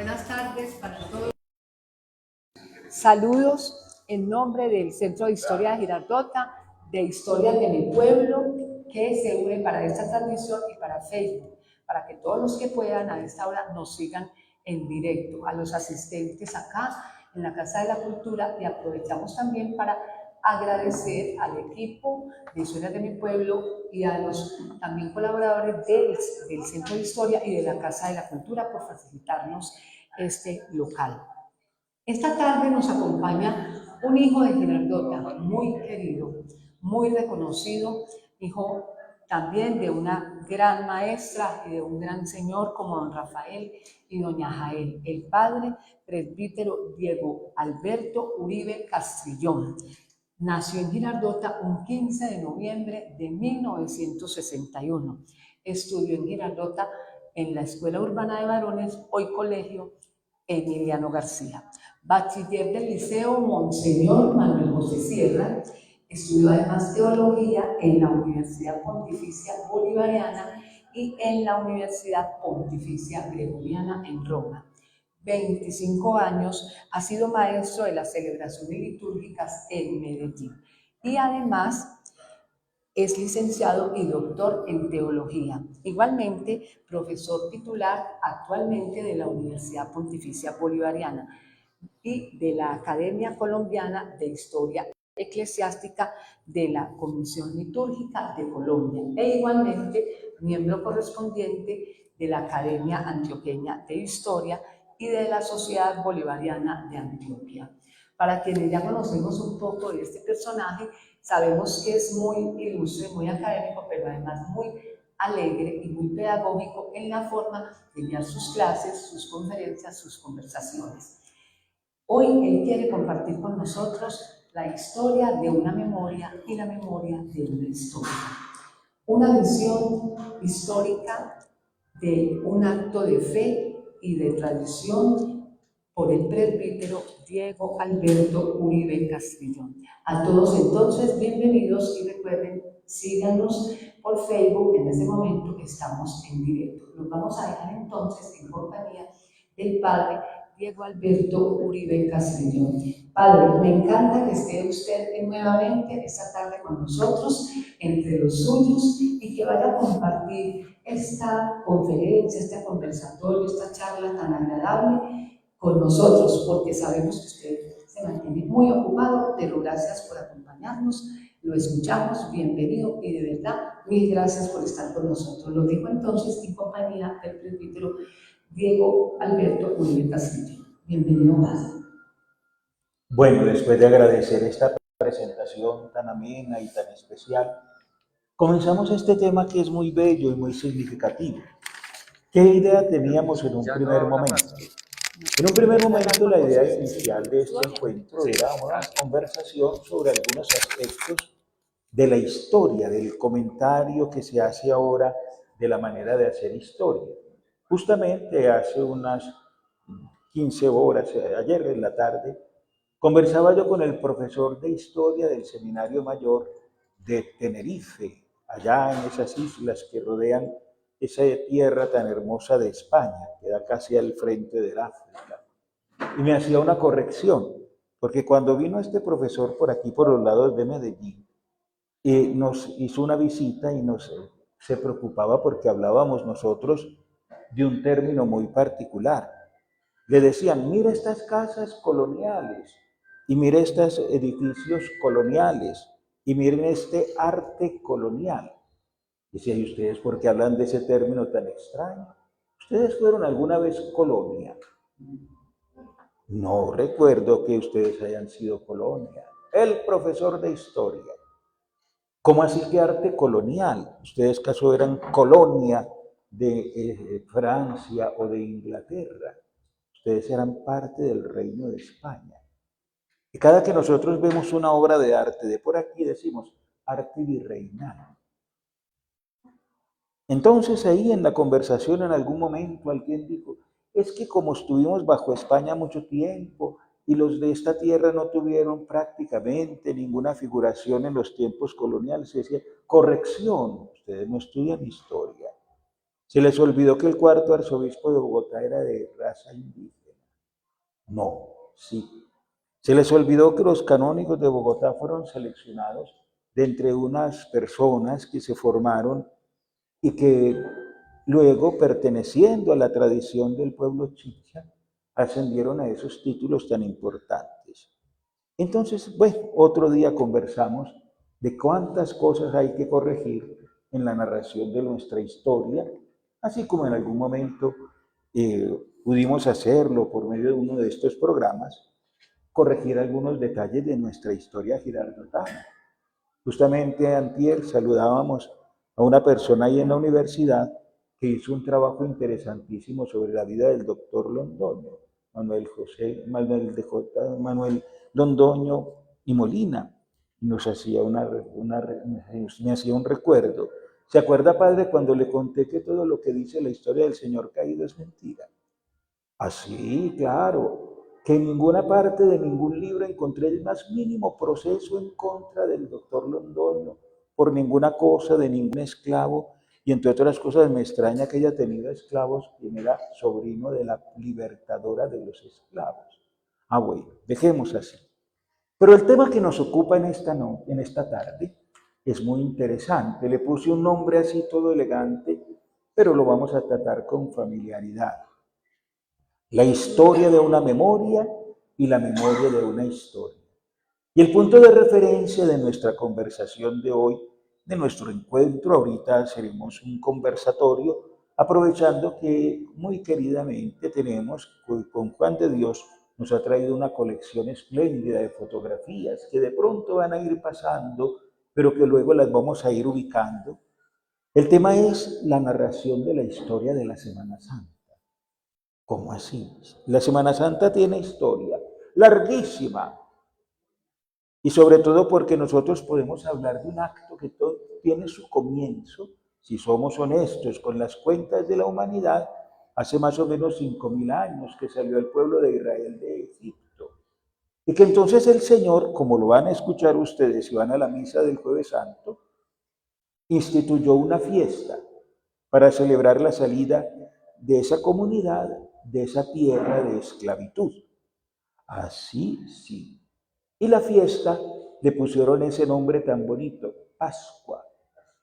Buenas tardes para todos. Saludos en nombre del Centro de Historia de Girardota, de Historias de mi Pueblo, que se une para esta transmisión y para Facebook, para que todos los que puedan a esta hora nos sigan en directo. A los asistentes acá en la Casa de la Cultura, y aprovechamos también para agradecer al equipo de Historias de mi Pueblo y a los también colaboradores del Centro de Historia y de la Casa de la Cultura por facilitarnos este local. Esta tarde nos acompaña un hijo de Girardota, muy querido, muy reconocido, hijo también de una gran maestra y de un gran señor como don Rafael y doña Jael, el padre presbítero Diego Alberto Uribe Castrillón. Nació en Girardota un 15 de noviembre de 1961. Estudió en Girardota en la Escuela Urbana de Varones, hoy Colegio Emiliano García. Bachiller del Liceo Monseñor Manuel José Sierra. Estudió además teología en la Universidad Pontificia Bolivariana y en la Universidad Pontificia Gregoriana en Roma. 25 años, ha sido maestro de las celebraciones litúrgicas en Medellín y además es licenciado y doctor en teología. Igualmente, profesor titular actualmente de la Universidad Pontificia Bolivariana y de la Academia Colombiana de Historia Eclesiástica de la Comisión Litúrgica de Colombia e igualmente miembro correspondiente de la Academia Antioqueña de Historia y de la Sociedad Bolivariana de Antioquia. Para quienes ya conocemos un poco de este personaje, sabemos que es muy ilustre, muy académico, pero además muy alegre y muy pedagógico en la forma de guiar sus clases, sus conferencias, sus conversaciones. Hoy él quiere compartir con nosotros la historia de una memoria y la memoria de una historia. Una visión histórica de un acto de fe y de tradición por el presbítero Diego Alberto Uribe Castrillón. A todos entonces, bienvenidos y recuerden, síganos por Facebook, en este momento que estamos en directo. Nos vamos a dejar entonces en compañía del padre Diego Alberto Uribe Castrillón. Padre, me encanta que esté usted nuevamente esta tarde con nosotros, entre los suyos, y que vaya a compartir esta conferencia, este conversatorio, esta charla tan agradable con nosotros, porque sabemos que usted se mantiene muy ocupado, pero gracias por acompañarnos, lo escuchamos, bienvenido y de verdad, mil gracias por estar con nosotros. Lo digo entonces en compañía del presbítero Diego Alberto Uribe Castrillón. Bienvenido, padre. Bueno, después de agradecer esta presentación tan amena y tan especial, comenzamos este tema que es muy bello y muy significativo. ¿Qué idea teníamos en un primer momento? En un primer momento la idea inicial de este encuentro era una conversación sobre algunos aspectos de la historia, del comentario que se hace ahora de la manera de hacer historia. Justamente hace unas 15 horas, ayer en la tarde, conversaba yo con el profesor de historia del Seminario Mayor de Tenerife, allá en esas islas que rodean esa tierra tan hermosa de España, que da casi al frente del África. Y me hacía una corrección, porque cuando vino este profesor por aquí, por los lados de Medellín, nos hizo una visita y se preocupaba porque hablábamos nosotros de un término muy particular. Le decían, mira estas casas coloniales, y mira estos edificios coloniales, y miren este arte colonial. Decía, ¿y ustedes por qué hablan de ese término tan extraño? ¿Ustedes fueron alguna vez colonia? No recuerdo que ustedes hayan sido colonia. El profesor de historia. ¿Cómo así que arte colonial? ¿Ustedes acaso eran colonia de Francia o de Inglaterra? Ustedes eran parte del Reino de España. Y cada que nosotros vemos una obra de arte de por aquí, decimos arte virreinal. Entonces ahí en la conversación en algún momento alguien dijo, es que como estuvimos bajo España mucho tiempo y los de esta tierra no tuvieron prácticamente ninguna figuración en los tiempos coloniales, se decía, corrección, ustedes no estudian historia. ¿Se les olvidó que el cuarto arzobispo de Bogotá era de raza indígena? No, sí. ¿Se les olvidó que los canónigos de Bogotá fueron seleccionados de entre unas personas que se formaron y que luego, perteneciendo a la tradición del pueblo chicha, ascendieron a esos títulos tan importantes? Entonces, bueno, otro día conversamos de cuántas cosas hay que corregir en la narración de nuestra historia, así como en algún momento pudimos hacerlo por medio de uno de estos programas, corregir algunos detalles de nuestra historia girardotana. Justamente antier saludábamos a una persona ahí en la universidad que hizo un trabajo interesantísimo sobre la vida del doctor Londoño, Manuel Londoño y Molina. Nos hacía me hacía un recuerdo. ¿Se acuerda, padre, cuando le conté que todo lo que dice la historia del Señor caído es mentira? Así, claro, que en ninguna parte de ningún libro encontré el más mínimo proceso en contra del doctor Londoño por ninguna cosa de ningún esclavo, y entre otras cosas me extraña que haya tenido esclavos quien era sobrino de la libertadora de los esclavos. Ah, bueno, dejemos así. Pero el tema que nos ocupa en esta tarde es muy interesante. Le puse un nombre así todo elegante, pero lo vamos a tratar con familiaridad. La historia de una memoria y la memoria de una historia. Y el punto de referencia de nuestra conversación de hoy, de nuestro encuentro, ahorita haremos un conversatorio, aprovechando que muy queridamente tenemos, con Juan de Dios, nos ha traído una colección espléndida de fotografías que de pronto van a ir pasando, pero que luego las vamos a ir ubicando. El tema es la narración de la historia de la Semana Santa. ¿Cómo así? La Semana Santa tiene historia larguísima, y sobre todo porque nosotros podemos hablar de un acto que tiene su comienzo, si somos honestos con las cuentas de la humanidad, hace más o menos 5.000 años que salió el pueblo de Israel de Egipto. Y que entonces el Señor, como lo van a escuchar ustedes si van a la misa del Jueves Santo, instituyó una fiesta para celebrar la salida de esa comunidad, de esa tierra de esclavitud. Así sí. Y la fiesta le pusieron ese nombre tan bonito, Pascua,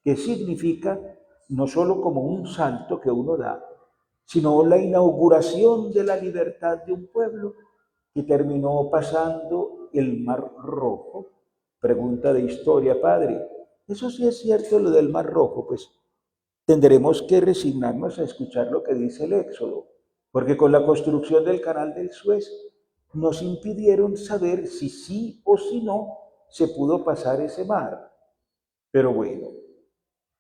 que significa no solo como un salto que uno da, sino la inauguración de la libertad de un pueblo que terminó pasando el Mar Rojo. Pregunta de historia, padre. Eso sí es cierto lo del Mar Rojo, pues tendremos que resignarnos a escuchar lo que dice el Éxodo, porque con la construcción del canal del Suez nos impidieron saber si sí o si no se pudo pasar ese mar. Pero bueno,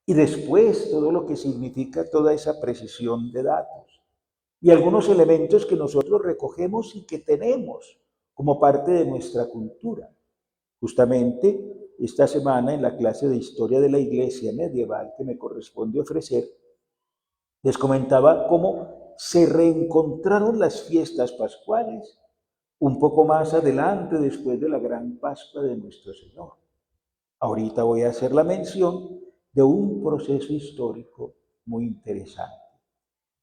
y después todo lo que significa toda esa precisión de datos y algunos elementos que nosotros recogemos y que tenemos como parte de nuestra cultura. Justamente esta semana en la clase de historia de la iglesia medieval que me corresponde ofrecer, les comentaba cómo se reencontraron las fiestas pascuales un poco más adelante después de la gran Pascua de nuestro Señor. Ahorita voy a hacer la mención de un proceso histórico muy interesante.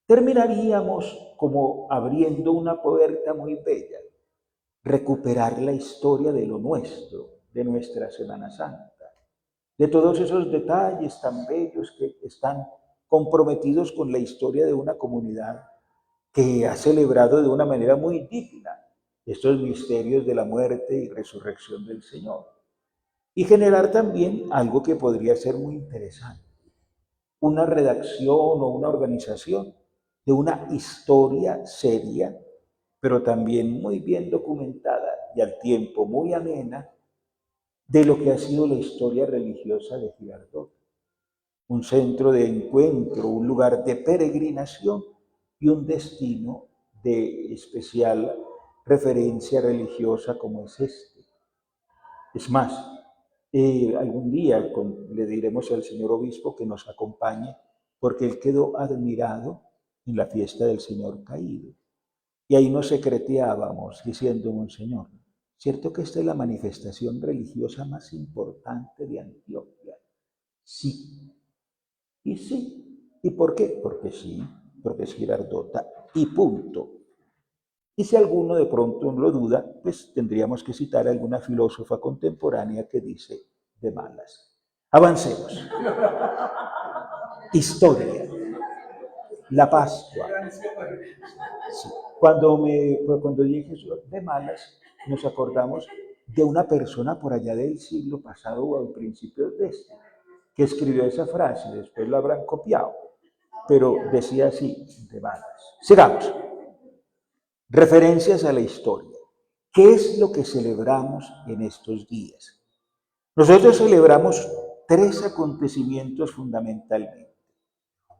Terminaríamos como abriendo una puerta muy bella, recuperar la historia de lo nuestro, de nuestra Semana Santa, de todos esos detalles tan bellos que están comprometidos con la historia de una comunidad que ha celebrado de una manera muy digna estos misterios de la muerte y resurrección del Señor. Y generar también algo que podría ser muy interesante, una redacción o una organización de una historia seria, pero también muy bien documentada y al tiempo muy amena, de lo que ha sido la historia religiosa de Girardot. Un centro de encuentro, un lugar de peregrinación y un destino de especial referencia religiosa como es este. Es más, algún día le diremos al señor obispo que nos acompañe, porque él quedó admirado en la fiesta del Señor caído. Y ahí nos secreteábamos diciendo, Monseñor, ¿cierto que esta es la manifestación religiosa más importante de Antioquia? Sí. Y sí, ¿Y por qué? Porque sí, porque es Girardota y punto. Y si alguno de pronto lo duda, pues tendríamos que citar a alguna filósofa contemporánea que dice de malas. Avancemos. Historia. La Pascua. Sí. Cuando dije de malas, nos acordamos de una persona por allá del siglo pasado o al principio de este, que escribió esa frase, después la habrán copiado, pero decía así, de malas. Sigamos. Referencias a la historia. ¿Qué es lo que celebramos en estos días? Nosotros celebramos tres acontecimientos fundamentalmente.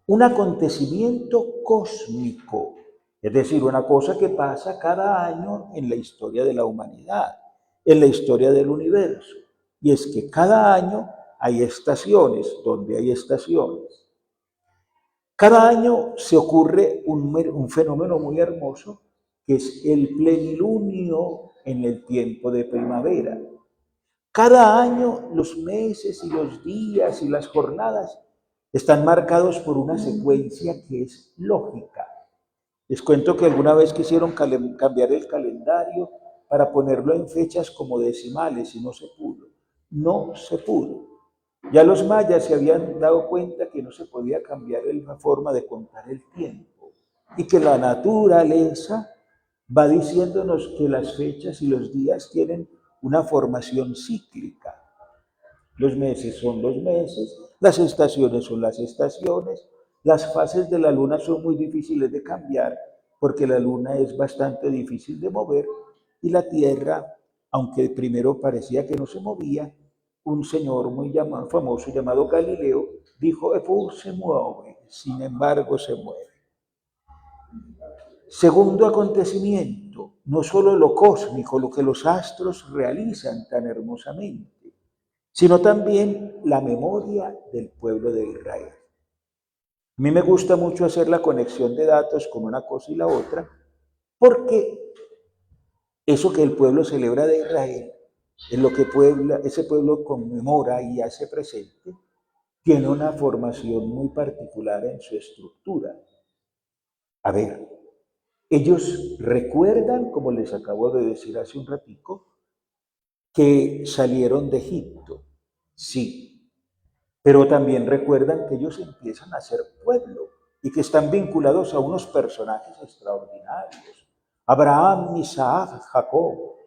Un acontecimiento cósmico, es decir, una cosa que pasa cada año en la historia de la humanidad, en la historia del universo. Y es que cada año hay estaciones, donde hay estaciones. Cada año se ocurre un fenómeno muy hermoso, que es el plenilunio en el tiempo de primavera. Cada año los meses y los días y las jornadas están marcados por una secuencia que es lógica. Les cuento que alguna vez quisieron cambiar el calendario para ponerlo en fechas como decimales y no se pudo. No se pudo. Ya los mayas se habían dado cuenta que no se podía cambiar la forma de contar el tiempo y que la naturaleza va diciéndonos que las fechas y los días tienen una formación cíclica. Los meses son los meses, las estaciones son las estaciones, las fases de la luna son muy difíciles de cambiar porque la luna es bastante difícil de mover y la Tierra, aunque primero parecía que no se movía, un señor muy famoso llamado Galileo dijo, se mueve, sin embargo se mueve. Segundo acontecimiento, no solo lo cósmico, lo que los astros realizan tan hermosamente, sino también la memoria del pueblo de Israel. A mí me gusta mucho hacer la conexión de datos con una cosa y la otra, porque eso que el pueblo celebra de Israel, es lo que ese pueblo conmemora y hace presente, tiene una formación muy particular en su estructura. A ver, ellos recuerdan, como les acabo de decir hace un ratico, que salieron de Egipto, sí, pero también recuerdan que ellos empiezan a ser pueblo y que están vinculados a unos personajes extraordinarios, Abraham, Isaac, Jacob,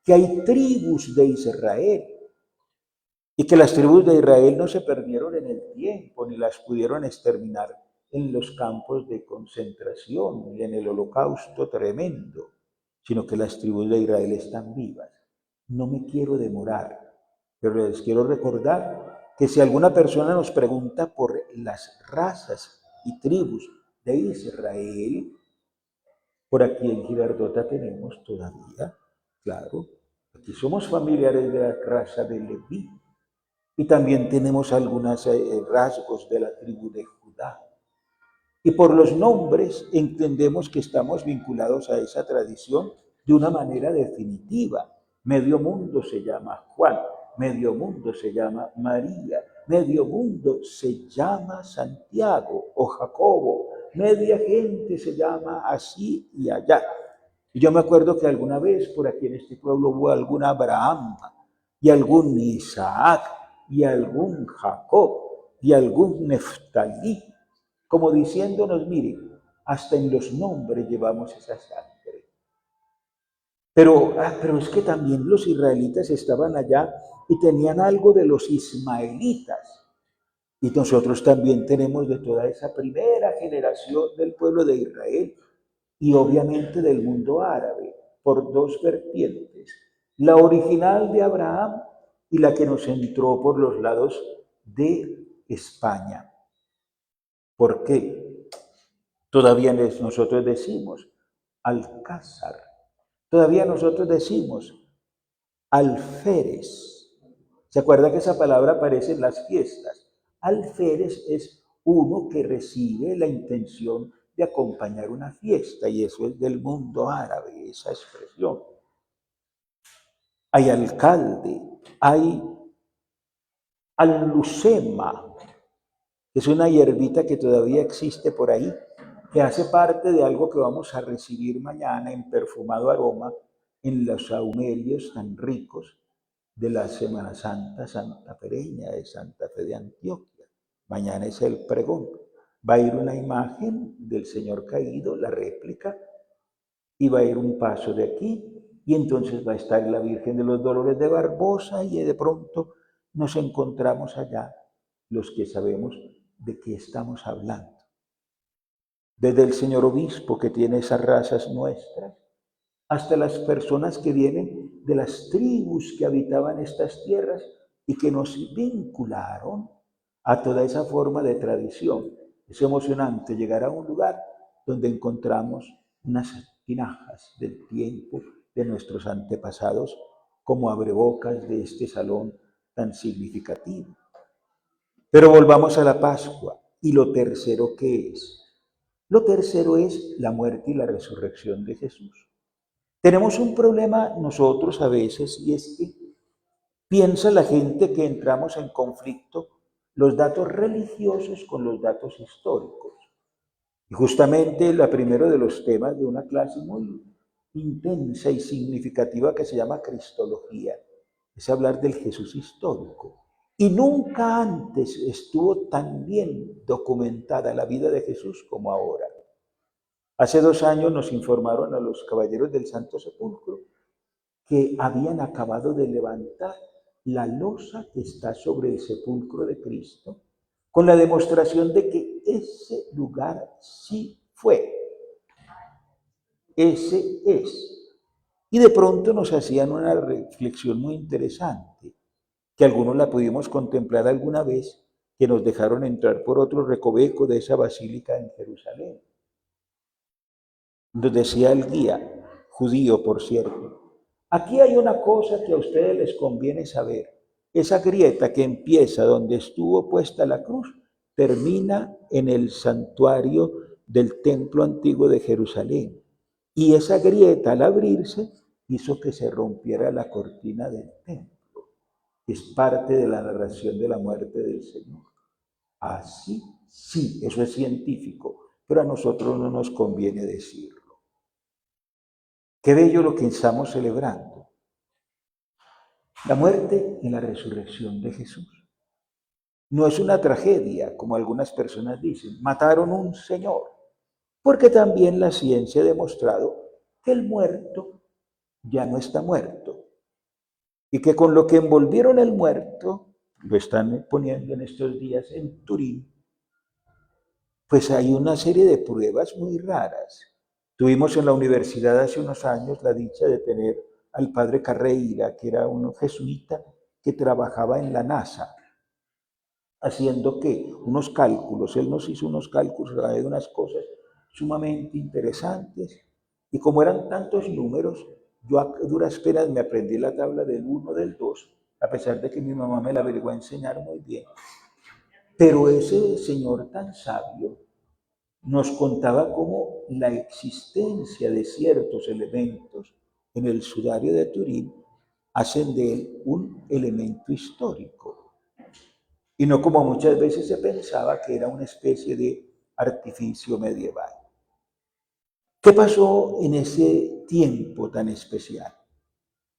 que hay tribus de Israel y que las tribus de Israel no se perdieron en el tiempo ni las pudieron exterminar en los campos de concentración y en el holocausto tremendo, sino que las tribus de Israel están vivas. No me quiero demorar, pero les quiero recordar que si alguna persona nos pregunta por las razas y tribus de Israel, por aquí en Girardota tenemos todavía, claro, aquí somos familiares de la raza de Leví y también tenemos algunos rasgos de la tribu de Judá. Y por los nombres entendemos que estamos vinculados a esa tradición de una manera definitiva. Medio mundo se llama Juan, medio mundo se llama María, medio mundo se llama Santiago o Jacobo, media gente se llama así y allá. Y yo me acuerdo que alguna vez por aquí en este pueblo hubo algún Abraham y algún Isaac y algún Jacob y algún Neftalí, como diciéndonos, miren, hasta en los nombres llevamos esa sangre. Pero es que también los israelitas estaban allá y tenían algo de los ismaelitas. Y nosotros también tenemos de toda esa primera generación del pueblo de Israel y obviamente del mundo árabe, por dos vertientes. La original de Abraham y la que nos entró por los lados de España. ¿Por qué? Todavía nosotros decimos alcázar. Todavía nosotros decimos alférez. ¿Se acuerda que esa palabra aparece en las fiestas? Alférez es uno que recibe la intención de acompañar una fiesta, y eso es del mundo árabe, esa expresión. Hay alcalde, hay al-lucema, Es una hierbita que todavía existe por ahí, que hace parte de algo que vamos a recibir mañana en perfumado aroma en los sahumerios tan ricos de la Semana Santa santafereña de Santa Fe de Antioquia. Mañana es el pregón. Va a ir una imagen del Señor caído, la réplica, y va a ir un paso de aquí, y entonces va a estar la Virgen de los Dolores de Barbosa, y de pronto nos encontramos allá los que sabemos de qué estamos hablando. Desde el señor obispo que tiene esas razas nuestras, hasta las personas que vienen de las tribus que habitaban estas tierras y que nos vincularon a toda esa forma de tradición. Es emocionante llegar a un lugar donde encontramos unas tinajas del tiempo de nuestros antepasados como abrebocas de este salón tan significativo. Pero volvamos a la Pascua. ¿Y lo tercero qué es? Lo tercero es la muerte y la resurrección de Jesús. Tenemos un problema nosotros a veces, y es que piensa la gente que entramos en conflicto los datos religiosos con los datos históricos. Y justamente el primero de los temas de una clase muy intensa y significativa que se llama Cristología es hablar del Jesús histórico. Y nunca antes estuvo tan bien documentada la vida de Jesús como ahora. Hace 2 años nos informaron a los caballeros del Santo Sepulcro que habían acabado de levantar la losa que está sobre el sepulcro de Cristo, con la demostración de que ese lugar sí fue, ese es. Y de pronto nos hacían una reflexión muy interesante, que algunos la pudimos contemplar alguna vez, que nos dejaron entrar por otro recoveco de esa basílica en Jerusalén. Nos decía el guía, judío por cierto, aquí hay una cosa que a ustedes les conviene saber. Esa grieta que empieza donde estuvo puesta la cruz, termina en el santuario del templo antiguo de Jerusalén. Y esa grieta al abrirse hizo que se rompiera la cortina del templo. Es parte de la narración de la muerte del Señor. Así, sí, eso es científico, pero a nosotros no nos conviene decirlo. Qué bello lo que estamos celebrando. La muerte y la resurrección de Jesús. No es una tragedia, como algunas personas dicen. Mataron un señor, porque también la ciencia ha demostrado que el muerto ya no está muerto. Y que con lo que envolvieron el muerto, lo están poniendo en estos días en Turín, pues hay una serie de pruebas muy raras. Tuvimos en la universidad hace unos años la dicha de tener al padre Carreira, que era un jesuita que trabajaba en la NASA, haciendo ¿qué? Unos cálculos. Él nos hizo unos cálculos de unas cosas sumamente interesantes. Y como eran tantos números, yo a duras penas me aprendí la tabla del 1, del 2, a pesar de que mi mamá me la averiguó a enseñar muy bien. Pero ese señor tan sabio nos contaba cómo la existencia de ciertos elementos en el sudario de Turín hacen de él un elemento histórico. Y no como muchas veces se pensaba que era una especie de artificio medieval. ¿Qué pasó en ese tiempo tan especial?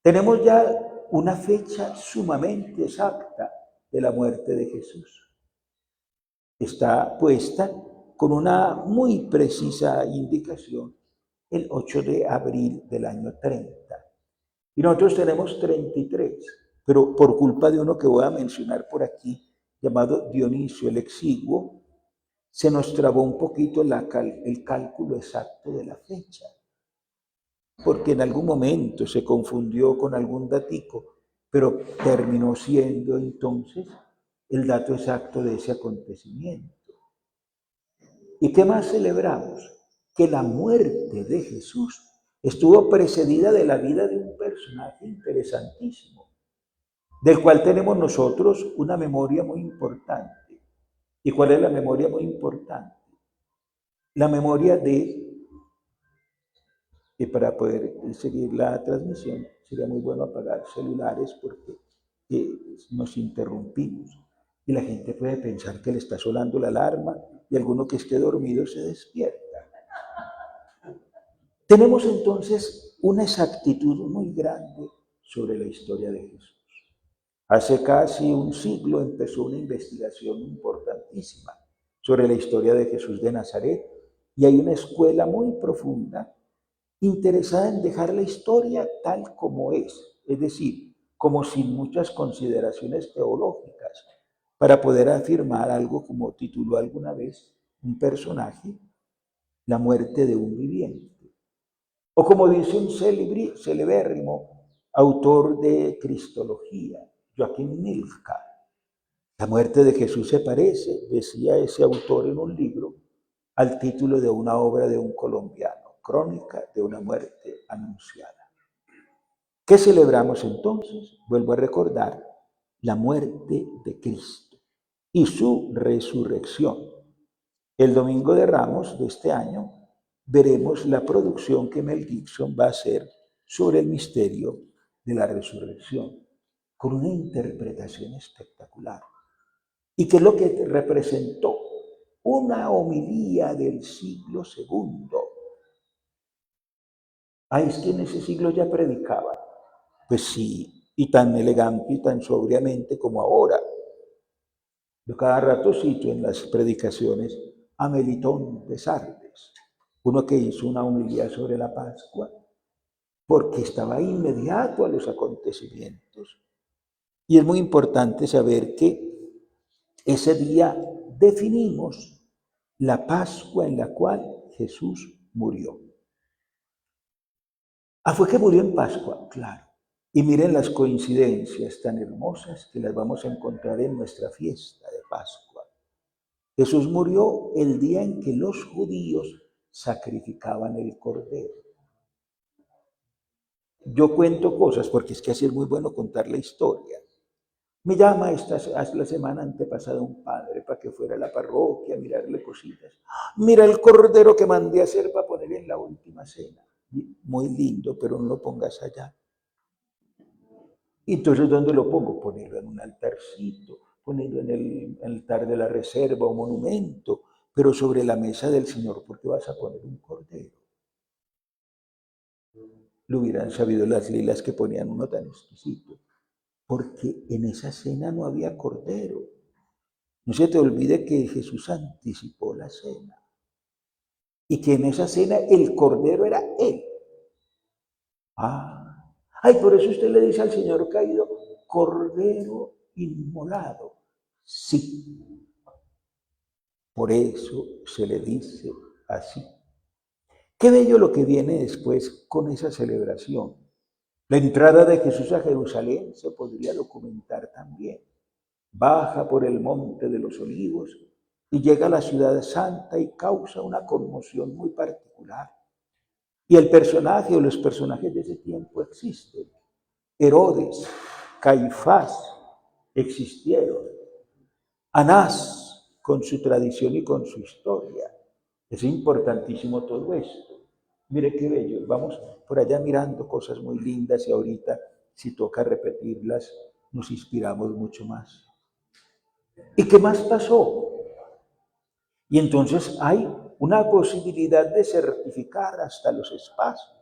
Tenemos ya una fecha sumamente exacta de la muerte de Jesús. Está puesta con una muy precisa indicación el 8 de abril del año 30. Y nosotros tenemos 33, pero por culpa de uno que voy a mencionar por aquí, llamado Dionisio el Exiguo, se nos trabó un poquito el cálculo exacto de la fecha, porque en algún momento se confundió con algún datico, pero terminó siendo entonces el dato exacto de ese acontecimiento. ¿Y qué más celebramos? Que la muerte de Jesús estuvo precedida de la vida de un personaje interesantísimo, del cual tenemos nosotros una memoria muy importante. ¿Y cuál es la memoria muy importante? La memoria y para poder seguir la transmisión, sería muy bueno apagar celulares porque nos interrumpimos. Y la gente puede pensar que le está sonando la alarma y alguno que esté dormido se despierta. Tenemos entonces una exactitud muy grande sobre la historia de Jesús. Hace casi un siglo empezó una investigación importantísima sobre la historia de Jesús de Nazaret y hay una escuela muy profunda interesada en dejar la historia tal como es decir, como sin muchas consideraciones teológicas, para poder afirmar algo como tituló alguna vez un personaje, la muerte de un viviente. O como dice un celebérrimo autor de Cristología, Joaquín Milka, la muerte de Jesús se parece, decía ese autor en un libro, al título de una obra de un colombiano, Crónica de una muerte anunciada. ¿Qué celebramos entonces? Vuelvo a recordar, la muerte de Cristo y su resurrección. El Domingo de Ramos de este año veremos la producción que Mel Gibson va a hacer sobre el misterio de la resurrección, con una interpretación espectacular. ¿Y qué es lo que representó? Una homilía del siglo segundo. Es que en ese siglo ya predicaba. Pues sí, y tan elegante y tan sobriamente como ahora. Yo cada rato cito en las predicaciones a Melitón de Sardes, uno que hizo una homilía sobre la Pascua, porque estaba inmediato a los acontecimientos. Y es muy importante saber que ese día definimos la Pascua en la cual Jesús murió. Fue que murió en Pascua, claro. Y miren las coincidencias tan hermosas que las vamos a encontrar en nuestra fiesta de Pascua. Jesús murió el día en que los judíos sacrificaban el cordero. Yo cuento cosas porque es que así es muy bueno contar la historia. Me llama la semana antepasada un padre para que fuera a la parroquia a mirarle cositas. Mira el cordero que mandé a hacer para poner en la última cena. Muy lindo, pero no lo pongas allá. Y entonces, ¿dónde lo pongo? Ponerlo en un altarcito, ponerlo en el altar de la reserva o monumento, pero sobre la mesa del Señor, porque vas a poner un cordero. Lo hubieran sabido las lilas que ponían uno tan exquisito, porque en esa cena no había cordero. No se te olvide que Jesús anticipó la cena y que en esa cena el cordero era Él. Por eso usted le dice al Señor caído, cordero inmolado. Sí, por eso se le dice así. Qué bello lo que viene después con esa celebración. La entrada de Jesús a Jerusalén se podría documentar también. Baja por el monte de los olivos y llega a la ciudad santa y causa una conmoción muy particular. Y el personaje o los personajes de ese tiempo existen. Herodes, Caifás existieron. Anás con su tradición y con su historia. Es importantísimo todo esto. Mire qué bello. Vamos por allá mirando cosas muy lindas y ahorita, si toca repetirlas, nos inspiramos mucho más. ¿Y qué más pasó? Y entonces hay una posibilidad de certificar hasta los espacios.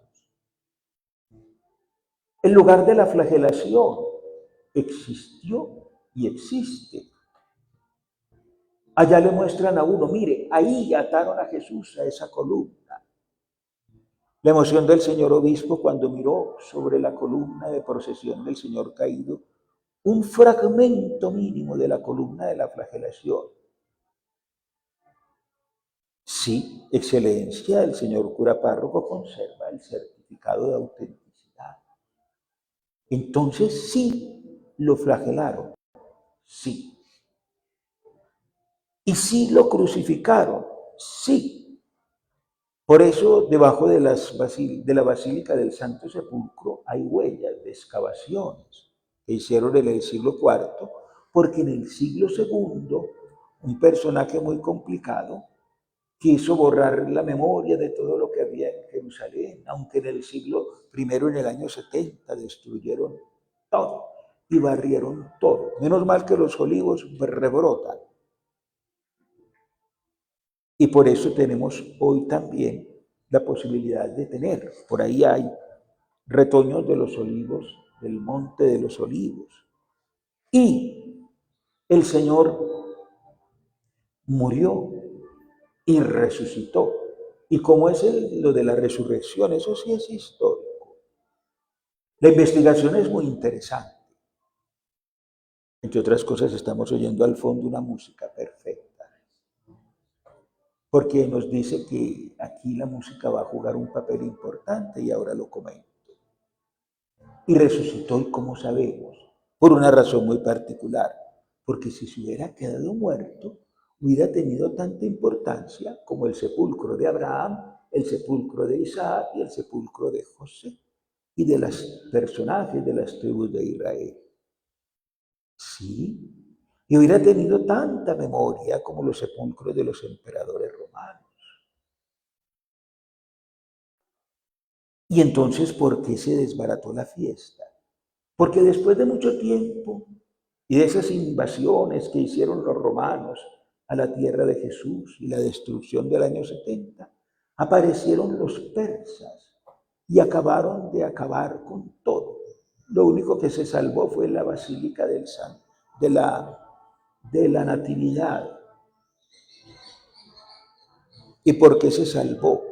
El lugar de la flagelación existió y existe. Allá le muestran a uno, mire, ahí ataron a Jesús a esa columna. La emoción del señor obispo cuando miró sobre la columna de procesión del Señor caído, un fragmento mínimo de la columna de la flagelación. Sí, excelencia, el señor cura párroco conserva el certificado de autenticidad. Entonces sí lo flagelaron, sí. Y sí lo crucificaron, sí. Por eso debajo de la Basílica del Santo Sepulcro hay huellas de excavaciones que hicieron en el siglo IV, porque en el siglo II un personaje muy complicado quiso borrar la memoria de todo lo que había en Jerusalén, aunque en el siglo I, en el año 70, destruyeron todo. y barrieron todo. Menos mal que los olivos rebrotan. Y por eso tenemos hoy también la posibilidad de tener. Por ahí hay retoños de los olivos, del monte de los olivos. Y el Señor murió y resucitó. Y como es lo de la resurrección, eso sí es histórico. La investigación es muy interesante. Entre otras cosas, estamos oyendo al fondo una música perfecta, porque nos dice que aquí la música va a jugar un papel importante y ahora lo comento. Y resucitó, y como sabemos, por una razón muy particular, porque si se hubiera quedado muerto, hubiera tenido tanta importancia como el sepulcro de Abraham, el sepulcro de Isaac y el sepulcro de José y de los personajes de las tribus de Israel. Sí, y hubiera tenido tanta memoria como los sepulcros de los emperadores romanos. Y entonces, ¿por qué se desbarató la fiesta? Porque después de mucho tiempo y de esas invasiones que hicieron los romanos a la tierra de Jesús y la destrucción del año 70, aparecieron los persas y acabaron de acabar con todo. Lo único que se salvó fue la Basílica del Santo, de la Natividad. ¿Y por qué se salvó?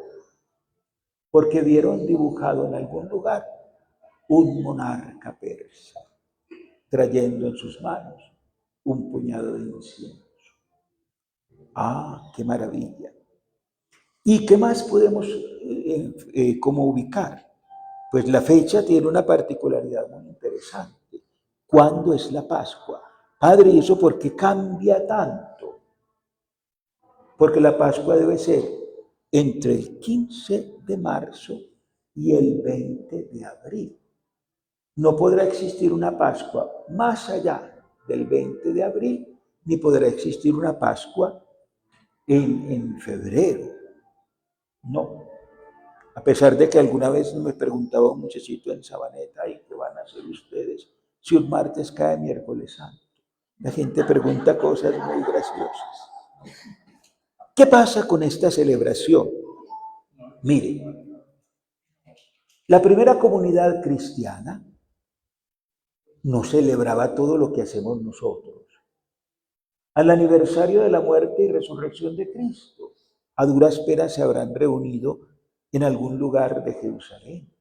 Porque vieron dibujado en algún lugar un monarca persa, trayendo en sus manos un puñado de incienso. ¡Ah, qué maravilla! ¿Y qué más podemos como ubicar? Pues la fecha tiene una particularidad muy interesante. ¿Cuándo es la Pascua? Padre, ¿y eso por qué cambia tanto? Porque la Pascua debe ser entre el 15 de marzo y el 20 de abril. No podrá existir una Pascua más allá del 20 de abril, ni podrá existir una Pascua en febrero. No. A pesar de que alguna vez me preguntaba un muchachito en Sabaneta, ¿y qué van a hacer ustedes si un martes cae miércoles santo? La gente pregunta cosas muy graciosas. ¿Qué pasa con esta celebración? Mire, la primera comunidad cristiana no celebraba todo lo que hacemos nosotros. Al aniversario de la muerte y resurrección de Cristo, a duras penas se habrán reunido en algún lugar de Jerusalén.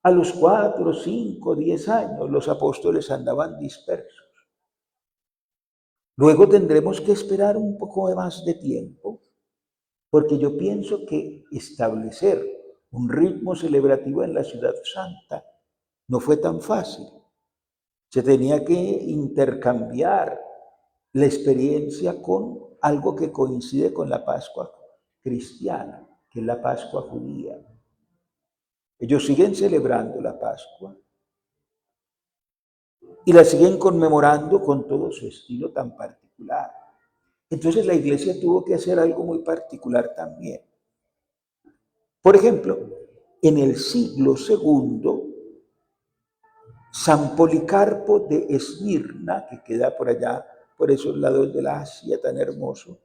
A los 4, 5, 10 años los apóstoles andaban dispersos. Luego tendremos que esperar un poco más de tiempo, porque yo pienso que establecer un ritmo celebrativo en la ciudad santa no fue tan fácil. Se tenía que intercambiar la experiencia con algo que coincide con la Pascua cristiana, que es la Pascua judía. Ellos siguen celebrando la Pascua y la siguen conmemorando con todo su estilo tan particular. Entonces la iglesia tuvo que hacer algo muy particular también. Por ejemplo, en el siglo II, San Policarpo de Esmirna, que queda por allá, por esos lados de la Asia tan hermoso,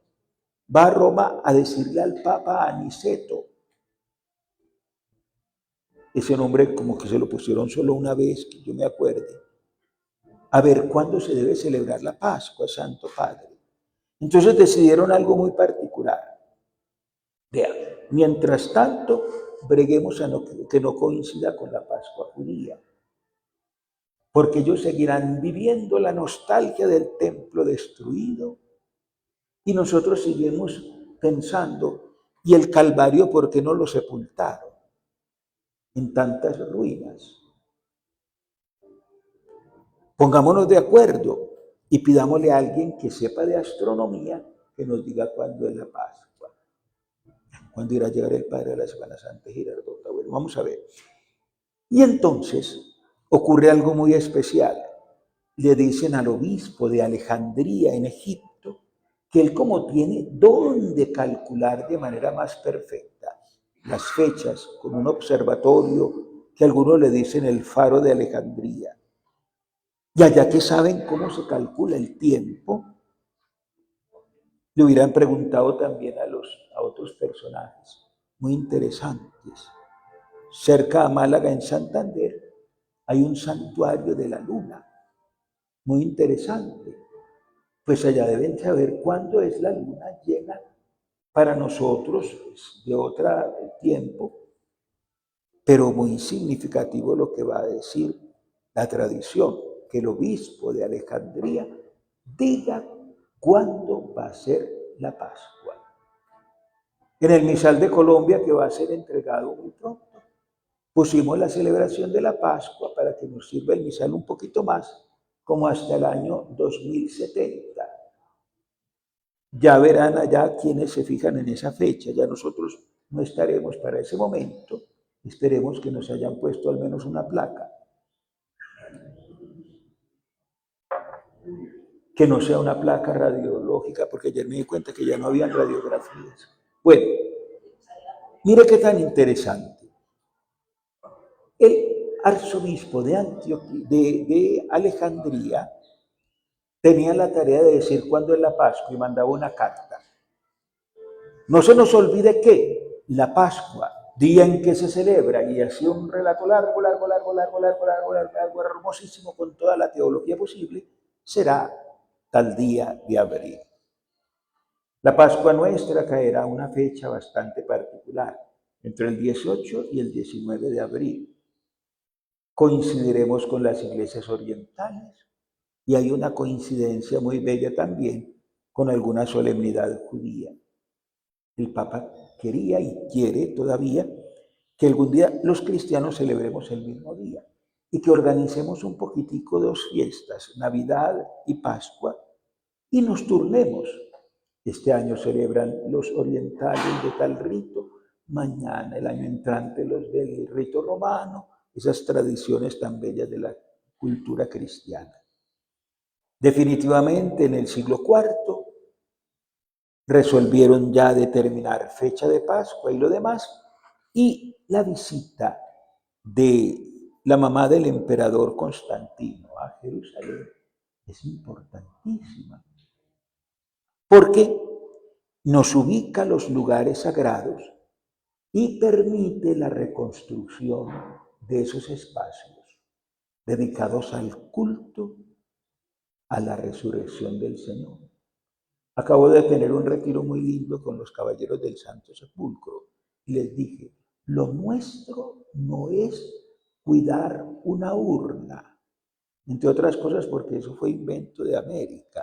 va a Roma a decirle al Papa Aniceto. Ese nombre como que se lo pusieron solo una vez, que yo me acuerde. A ver cuándo se debe celebrar la Pascua, Santo Padre. Entonces decidieron algo muy particular. Vean, mientras tanto, breguemos a que no coincida con la Pascua judía, porque ellos seguirán viviendo la nostalgia del templo destruido y nosotros seguimos pensando, ¿y el Calvario por qué no lo sepultaron en tantas ruinas? Pongámonos de acuerdo y pidámosle a alguien que sepa de astronomía que nos diga cuándo es la Pascua. ¿Cuándo irá a llegar el Padre de la Semana Santa, Girardota? Bueno, vamos a ver. Y entonces ocurre algo muy especial. Le dicen al obispo de Alejandría en Egipto que él, como tiene dónde calcular de manera más perfecta las fechas con un observatorio que algunos le dicen el faro de Alejandría. Y allá que saben cómo se calcula el tiempo, le hubieran preguntado también a otros personajes muy interesantes. Cerca a Málaga, en Santander, hay un santuario de la luna, muy interesante. Pues allá deben saber cuándo es la luna llena. Para nosotros es de otro tiempo, pero muy significativo lo que va a decir la tradición, que el obispo de Alejandría diga cuándo va a ser la Pascua. En el misal de Colombia, que va a ser entregado muy pronto, pusimos la celebración de la Pascua para que nos sirva el misal un poquito más, como hasta el año 2070. Ya verán allá quienes se fijan en esa fecha, ya nosotros no estaremos para ese momento. Esperemos que nos hayan puesto al menos una placa. Que no sea una placa radiológica, porque ayer me di cuenta que ya no habían radiografías. Bueno, mire qué tan interesante. El arzobispo de Antioquía, de Alejandría, tenía la tarea de decir cuándo es la Pascua y mandaba una carta. No se nos olvide que la Pascua, día en que se celebra, y hacía un relato largo, hermosísimo, con toda la teología posible, será tal día de abril. La Pascua nuestra caerá a una fecha bastante particular, entre el 18 y el 19 de abril. Coincidiremos con las iglesias orientales y hay una coincidencia muy bella también con alguna solemnidad judía. El Papa quería y quiere todavía que algún día los cristianos celebremos el mismo día y que organicemos un poquitico dos fiestas, Navidad y Pascua, y nos turnemos. Este año celebran los orientales de tal rito, mañana, el año entrante, los del rito romano, esas tradiciones tan bellas de la cultura cristiana. Definitivamente en el siglo IV resolvieron ya determinar fecha de Pascua y lo demás, y la visita de la mamá del emperador Constantino a Jerusalén es importantísima, porque nos ubica los lugares sagrados y permite la reconstrucción de esos espacios dedicados al culto a la resurrección del Señor. Acabo de tener un retiro muy lindo con los caballeros del Santo Sepulcro y les dije, lo nuestro no es cuidar una urna, entre otras cosas porque eso fue invento de América.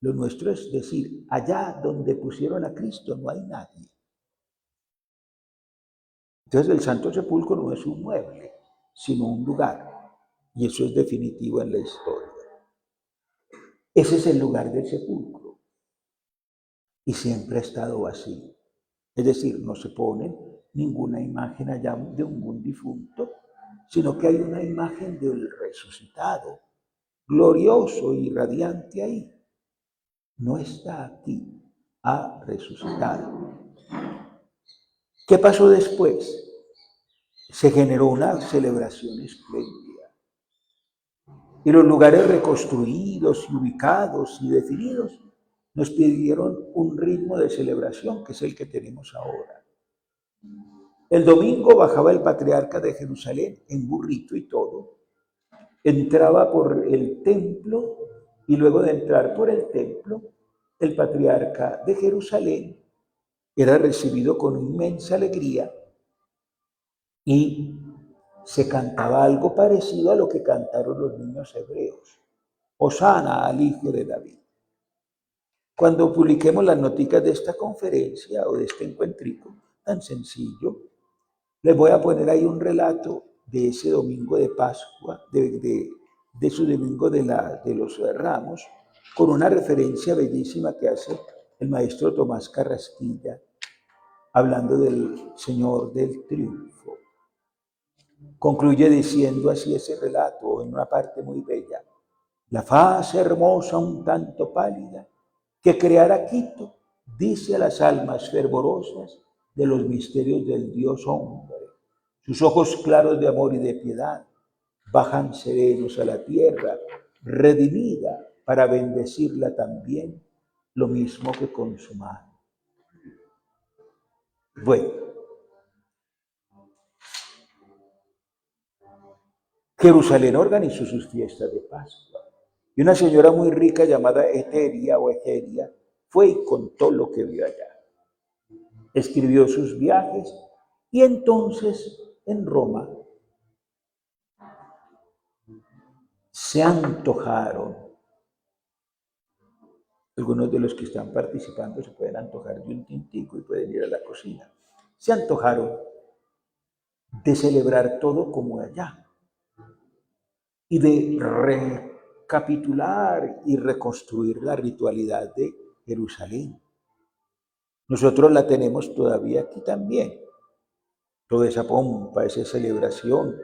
Lo nuestro es decir, allá donde pusieron a Cristo no hay nadie. Entonces el Santo Sepulcro no es un mueble, sino un lugar. Y eso es definitivo en la historia. Ese es el lugar del sepulcro. Y siempre ha estado vacío. Es decir, no se pone ninguna imagen allá de un difunto, sino que hay una imagen del resucitado, glorioso y radiante ahí. No está aquí, ha resucitado. ¿Qué pasó después? Se generó una celebración espléndida. Y los lugares reconstruidos y ubicados y definidos nos pidieron un ritmo de celebración que es el que tenemos ahora. El domingo bajaba el patriarca de Jerusalén en burrito y todo, entraba por el templo y luego de entrar por el templo, el patriarca de Jerusalén era recibido con inmensa alegría y se cantaba algo parecido a lo que cantaron los niños hebreos. Hosana al Hijo de David. Cuando publiquemos las noticias de esta conferencia o de este encuentrico tan sencillo, les voy a poner ahí un relato de ese domingo de Pascua, de su domingo de los Ramos, con una referencia bellísima que hace el maestro Tomás Carrasquilla, hablando del Señor del Triunfo. Concluye diciendo así ese relato en una parte muy bella. La faz hermosa un tanto pálida que creará Quito, dice a las almas fervorosas de los misterios del Dios hombre. Sus ojos claros de amor y de piedad bajan serenos a la tierra, redimida para bendecirla también, lo mismo que con su mano. Bueno, Jerusalén organizó sus fiestas de Pascua. Y una señora muy rica llamada Eteria o Egeria fue y contó lo que vio allá. Escribió sus viajes y entonces en Roma se antojaron. Algunos de los que están participando se pueden antojar de un tintico y pueden ir a la cocina. Se antojaron de celebrar todo como allá y de recapitular y reconstruir la ritualidad de Jerusalén. Nosotros la tenemos todavía aquí también. Toda esa pompa, esa celebración.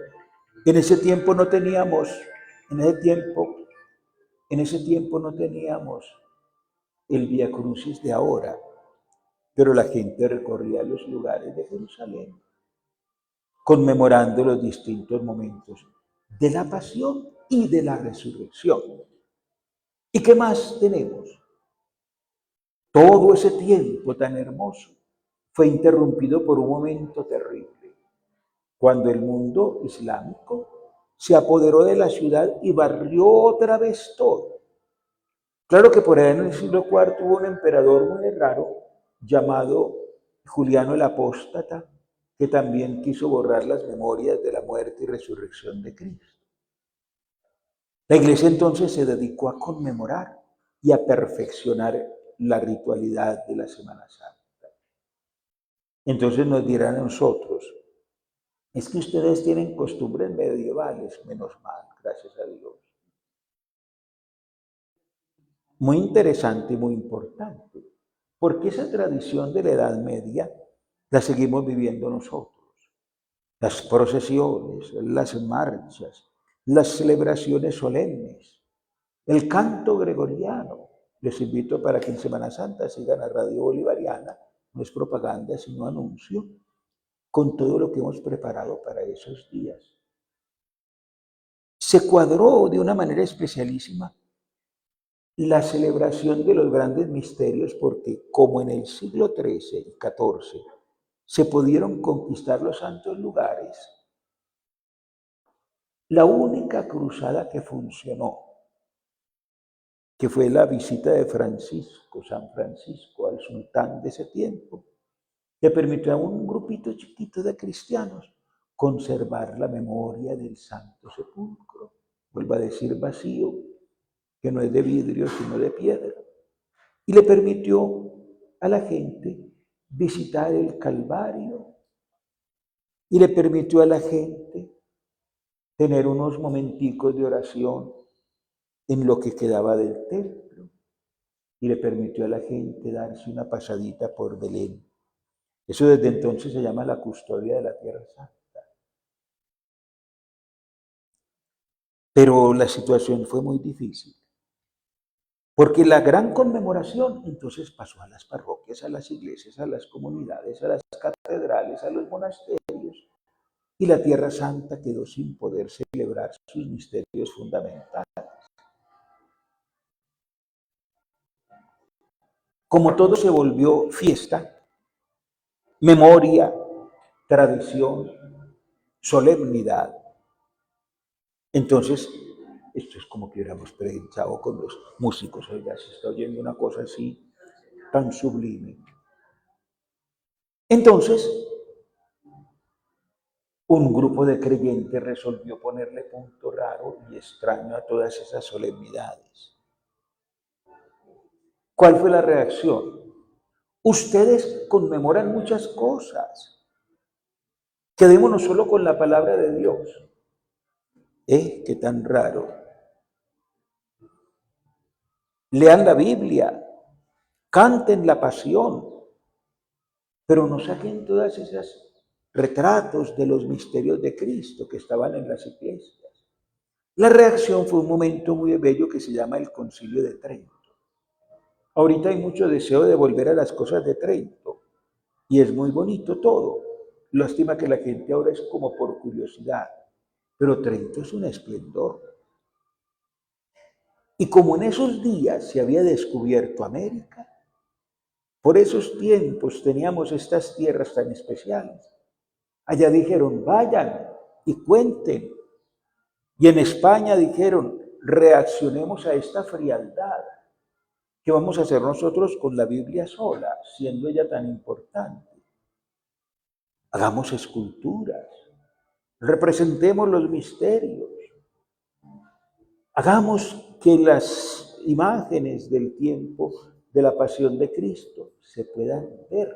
En ese tiempo no teníamos el Vía Crucis de ahora, pero la gente recorría los lugares de Jerusalén, conmemorando los distintos momentos de la pasión y de la resurrección. ¿Y qué más tenemos? Todo ese tiempo tan hermoso fue interrumpido por un momento terrible, cuando el mundo islámico se apoderó de la ciudad y barrió otra vez todo. Claro que por ahí en el siglo IV hubo un emperador muy raro llamado Juliano el Apóstata, que también quiso borrar las memorias de la muerte y resurrección de Cristo. La iglesia entonces se dedicó a conmemorar y a perfeccionar la ritualidad de la Semana Santa. Entonces nos dirán a nosotros, es que ustedes tienen costumbres medievales, menos mal, gracias a Dios. Muy interesante y muy importante, porque esa tradición de la Edad Media la seguimos viviendo nosotros. Las procesiones, las marchas, las celebraciones solemnes, el canto gregoriano. Les invito para que en Semana Santa sigan a Radio Bolivariana, no es propaganda, sino anuncio, con todo lo que hemos preparado para esos días. Se cuadró de una manera especialísima la celebración de los grandes misterios, porque como en el siglo XIII y XIV se pudieron conquistar los santos lugares, la única cruzada que funcionó, que fue la visita de San Francisco, al sultán de ese tiempo, le permitió a un grupito chiquito de cristianos conservar la memoria del Santo Sepulcro. Vuelvo a decir vacío, que no es de vidrio, sino de piedra. Y le permitió a la gente visitar el Calvario. Y le permitió a la gente tener unos momenticos de oración en lo que quedaba del templo. Y le permitió a la gente darse una pasadita por Belén. Eso desde entonces se llama la custodia de la Tierra Santa. Pero la situación fue muy difícil, porque la gran conmemoración entonces pasó a las parroquias, a las iglesias, a las comunidades, a las catedrales, a los monasterios, y la Tierra Santa quedó sin poder celebrar sus misterios fundamentales. Como todo se volvió fiesta, memoria, tradición, solemnidad, entonces esto es como que hubiéramos pensado con los músicos, oiga, se está oyendo una cosa así tan sublime. Entonces, un grupo de creyentes resolvió ponerle punto raro y extraño a todas esas solemnidades. ¿Cuál fue la reacción? Ustedes conmemoran muchas cosas. Quedémonos solo con la palabra de Dios. Qué tan raro. Lean la Biblia, canten la pasión, pero no saquen todas esas retratos de los misterios de Cristo que estaban en las iglesias. La reacción fue un momento muy bello que se llama el Concilio de Trento. Ahorita hay mucho deseo de volver a las cosas de Trento y es muy bonito todo, Lástima que la gente ahora es como por curiosidad, pero Trento es un esplendor. Y como en esos días se había descubierto América, por esos tiempos teníamos estas tierras tan especiales. Allá dijeron, vayan y cuenten. Y en España dijeron, reaccionemos a esta frialdad. ¿Qué vamos a hacer nosotros con la Biblia sola, siendo ella tan importante? Hagamos esculturas, representemos los misterios, hagamos que las imágenes del tiempo de la pasión de Cristo se puedan ver,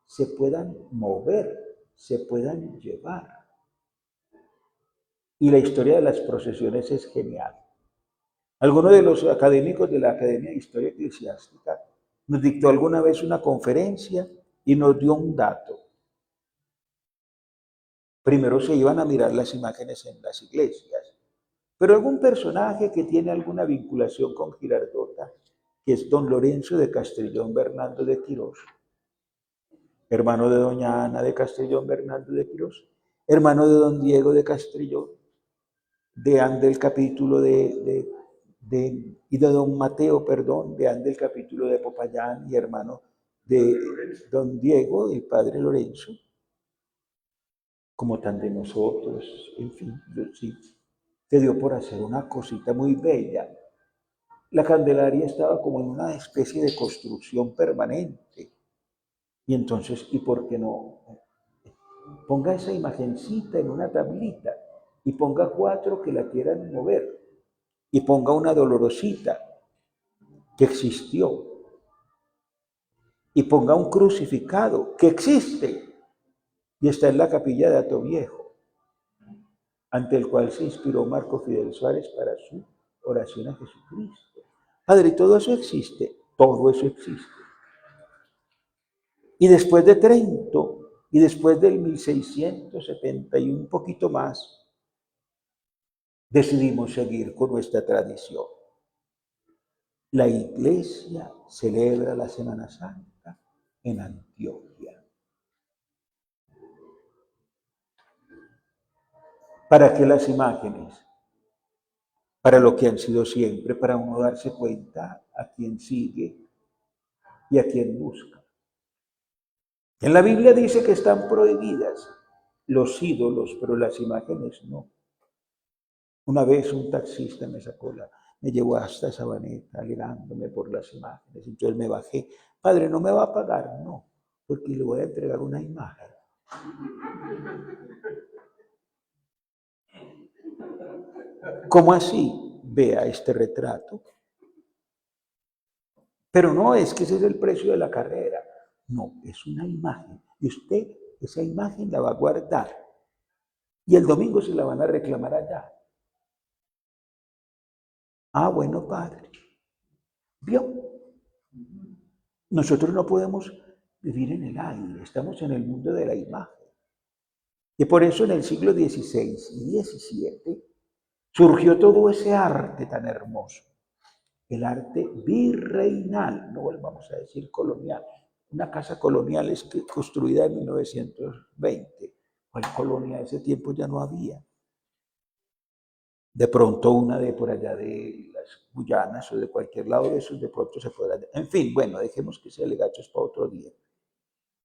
se puedan mover, se puedan llevar. Y la historia de las procesiones es genial. Alguno de los académicos de la Academia de Historia Eclesiástica nos dictó alguna vez una conferencia y nos dio un dato. Primero se iban a mirar las imágenes en las iglesias, pero algún personaje que tiene alguna vinculación con Girardota, que es don Lorenzo de Castrillón Bernardo de Quirós, hermano de doña Ana de Castrillón Bernardo de Quirós, hermano de don Diego de Castrillón, del capítulo y de don Mateo, perdón, del capítulo de Popayán y hermano de don Diego, el padre Lorenzo, como tan de nosotros, en fin, sí, te dio por hacer una cosita muy bella. La Candelaria estaba como en una especie de construcción permanente. Y entonces, ¿y por qué no? Ponga esa imagencita en una tablita y ponga 4 que la quieran mover. Y ponga una dolorosita que existió. Y ponga un crucificado que existe y está en la capilla de Atoviejo, ante el cual se inspiró Marco Fidel Suárez para su oración a Jesucristo. Padre, todo eso existe, todo eso existe. Y después de Trento, y después del 1670 y un poquito más, decidimos seguir con nuestra tradición. La Iglesia celebra la Semana Santa en Antioquia. ¿Para qué las imágenes? Para lo que han sido siempre, para uno darse cuenta a quién sigue y a quién busca. En la Biblia dice que están prohibidas los ídolos, pero las imágenes no. Una vez un taxista me llevó hasta Sabaneta alegándome por las imágenes. Entonces me bajé. Padre, ¿no me va a pagar? No, porque le voy a entregar una imagen. ¿Cómo así? Vea este retrato. Pero no es que ese es el precio de la carrera. No, es una imagen. Y usted esa imagen la va a guardar. Y el domingo se la van a reclamar allá. Ah, bueno, padre. ¿Vio? Nosotros no podemos vivir en el aire. Estamos en el mundo de la imagen. Y por eso en el siglo XVI y XVII surgió todo ese arte tan hermoso. El arte virreinal, no volvamos a decir colonial. Una casa colonial es construida en 1920. ¿Cuál colonia de ese tiempo ya no había? De pronto una de por allá de las Guyanas o de cualquier lado de esos, de pronto se podrá. En fin, bueno, dejemos que sea legachos para otro día.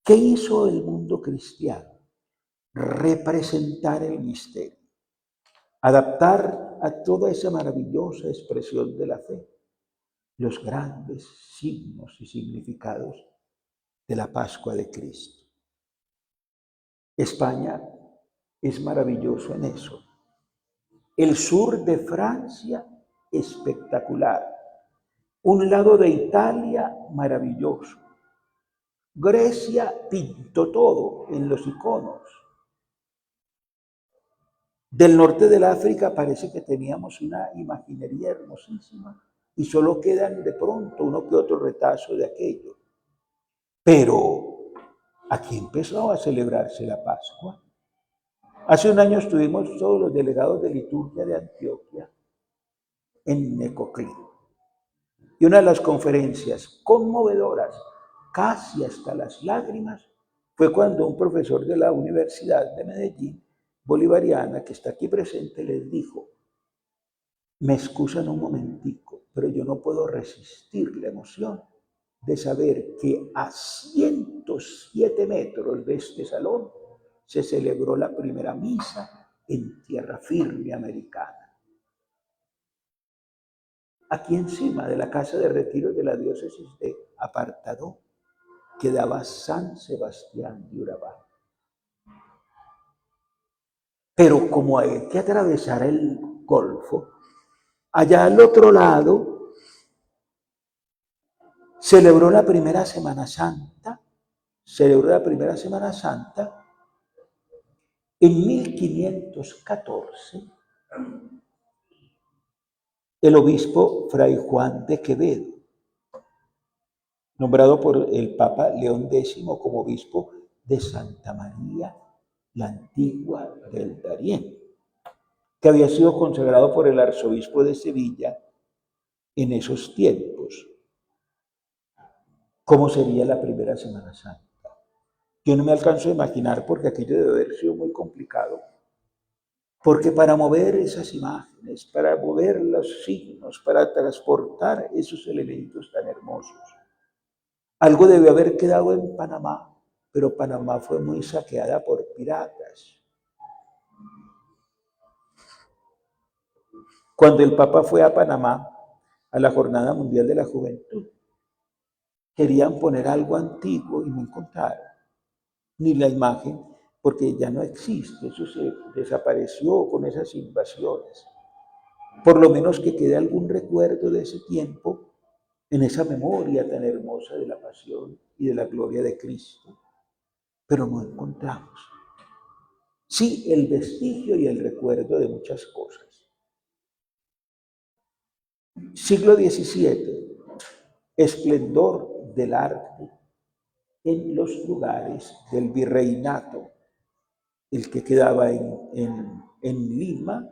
¿Qué hizo el mundo cristiano? Representar el misterio. Adaptar a toda esa maravillosa expresión de la fe los grandes signos y significados de la Pascua de Cristo. España es maravilloso en eso. El sur de Francia, espectacular. Un lado de Italia, maravilloso. Grecia pintó todo en los iconos. Del norte del África parece que teníamos una imaginería hermosísima y solo quedan de pronto uno que otro retazo de aquello. Pero aquí empezó a celebrarse la Pascua. Hace un año estuvimos todos los delegados de liturgia de Antioquia en Necoclí. Y una de las conferencias conmovedoras, casi hasta las lágrimas, fue cuando un profesor de la Universidad de Medellín, bolivariana, que está aquí presente, les dijo: me excusan un momentico, pero yo no puedo resistir la emoción de saber que a 107 metros de este salón se celebró la primera misa en tierra firme americana. Aquí encima de la casa de retiro de la diócesis de Apartadó quedaba San Sebastián de Urabá. Pero como hay que atravesar el Golfo, allá al otro lado celebró la primera Semana Santa en 1514 el obispo Fray Juan de Quevedo, nombrado por el Papa León X como obispo de Santa María la Antigua del Darién, que había sido consagrado por el arzobispo de Sevilla en esos tiempos. ¿Cómo sería la primera Semana Santa? Yo no me alcanzo a imaginar, porque aquello debe haber sido muy complicado. Porque para mover esas imágenes, para mover los signos, para transportar esos elementos tan hermosos, algo debe haber quedado en Panamá, pero Panamá fue muy saqueada por piratas. Cuando el Papa fue a Panamá, a la Jornada Mundial de la Juventud, querían poner algo antiguo y no encontraron ni la imagen, porque ya no existe, eso se desapareció con esas invasiones. Por lo menos que quede algún recuerdo de ese tiempo en esa memoria tan hermosa de la pasión y de la gloria de Cristo. Pero no encontramos. Sí, el vestigio y el recuerdo de muchas cosas. Siglo XVII, esplendor del arte en los lugares del virreinato, el que quedaba en Lima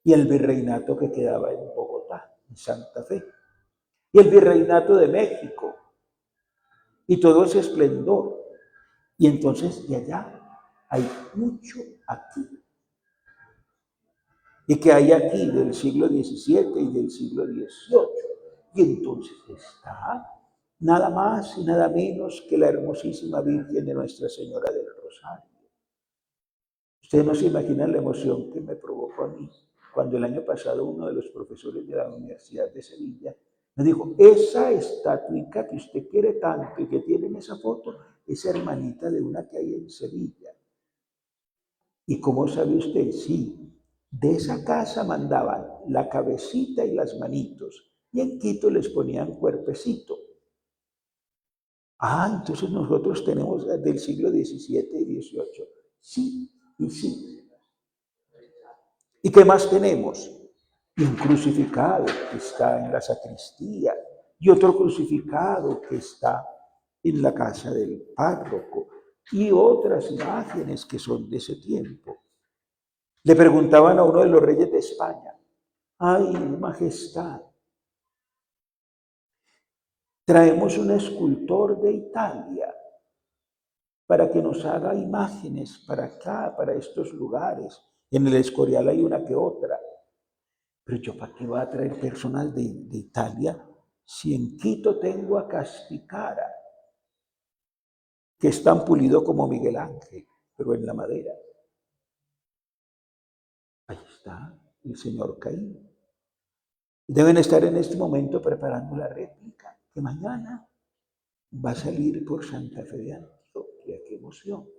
y el virreinato que quedaba en Bogotá, en Santa Fe, y el virreinato de México, y todo ese esplendor. Y entonces de allá hay mucho aquí. ¿Y que hay aquí del siglo XVII y del siglo XVIII? Y entonces está nada más y nada menos que la hermosísima Virgen de Nuestra Señora del Rosario. Ustedes no se imaginan la emoción que me provocó a mí cuando el año pasado uno de los profesores de la Universidad de Sevilla me dijo: esa estatuita que usted quiere tanto y que tiene en esa foto es hermanita de una que hay en Sevilla. ¿Y cómo sabe usted? Sí, de esa casa mandaban la cabecita y las manitos, y en Quito les ponían cuerpecito. Ah, entonces nosotros tenemos del siglo XVII y XVIII. Sí, y sí. ¿Y qué más tenemos? Y un crucificado que está en la sacristía, y otro crucificado que está en la casa del párroco, y otras imágenes que son de ese tiempo. Le preguntaban a uno de los reyes de España: ay, majestad, traemos un escultor de Italia para que nos haga imágenes para acá, para estos lugares. En el Escorial hay una que otra. Pero yo, ¿para qué voy a traer personas de Italia si en Quito tengo a Casticara, que es tan pulido como Miguel Ángel, pero en la madera? Ahí está el señor Caín. Deben estar en este momento preparando la réplica, que mañana va a salir por Santa Fe de Antioquia. ¡Qué emoción!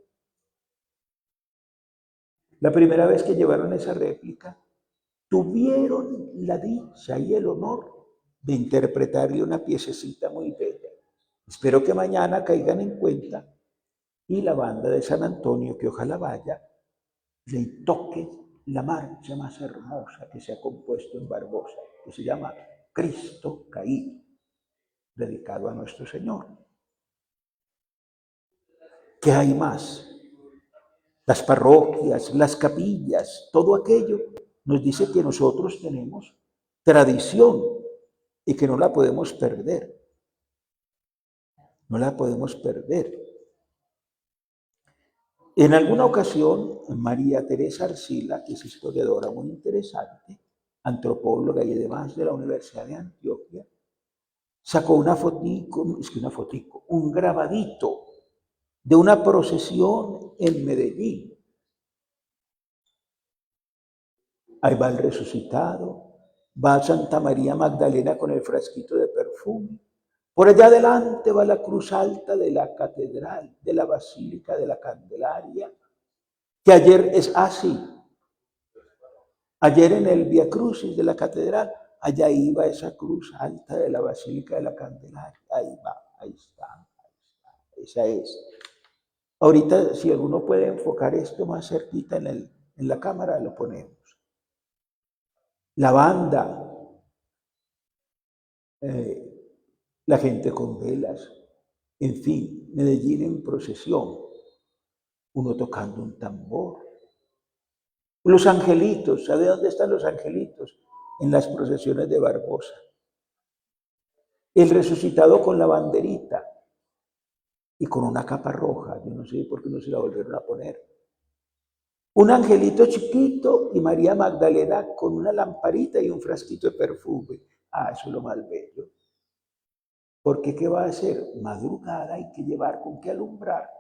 La primera vez que llevaron esa réplica, tuvieron la dicha y el honor de interpretarle una piececita muy bella. Espero que mañana caigan en cuenta y la banda de San Antonio, que ojalá vaya, le toque la marcha más hermosa que se ha compuesto en Barbosa, que se llama Cristo Caído, dedicado a nuestro Señor. ¿Qué hay más? Las parroquias, las capillas, todo aquello nos dice que nosotros tenemos tradición y que no la podemos perder. No la podemos perder. En alguna ocasión, María Teresa Arcila, que es historiadora muy interesante, antropóloga y además de la Universidad de Antioquia, sacó una fotico, es que una fotico, un grabadito de una procesión en Medellín. Ahí va el resucitado, va Santa María Magdalena con el frasquito de perfume. Por allá adelante va la cruz alta de la catedral, de la Basílica de la Candelaria, que ayer es así. Ayer en el Via Crucis de la catedral, allá iba esa cruz alta de la Basílica de la Candelaria. Ahí va, ahí está, esa es. Ahorita, si alguno puede enfocar esto más cerquita en la cámara, lo ponemos. La banda, la gente con velas, en fin, Medellín en procesión, uno tocando un tambor. Los angelitos, ¿sabe dónde están los angelitos? En las procesiones de Barbosa. El resucitado con la banderita y con una capa roja, yo no sé por qué no se la volvieron a poner. Un angelito chiquito y María Magdalena con una lamparita y un frasquito de perfume. Ah, eso es lo más bello. Porque ¿qué va a hacer? Madrugada hay que llevar con qué alumbrar.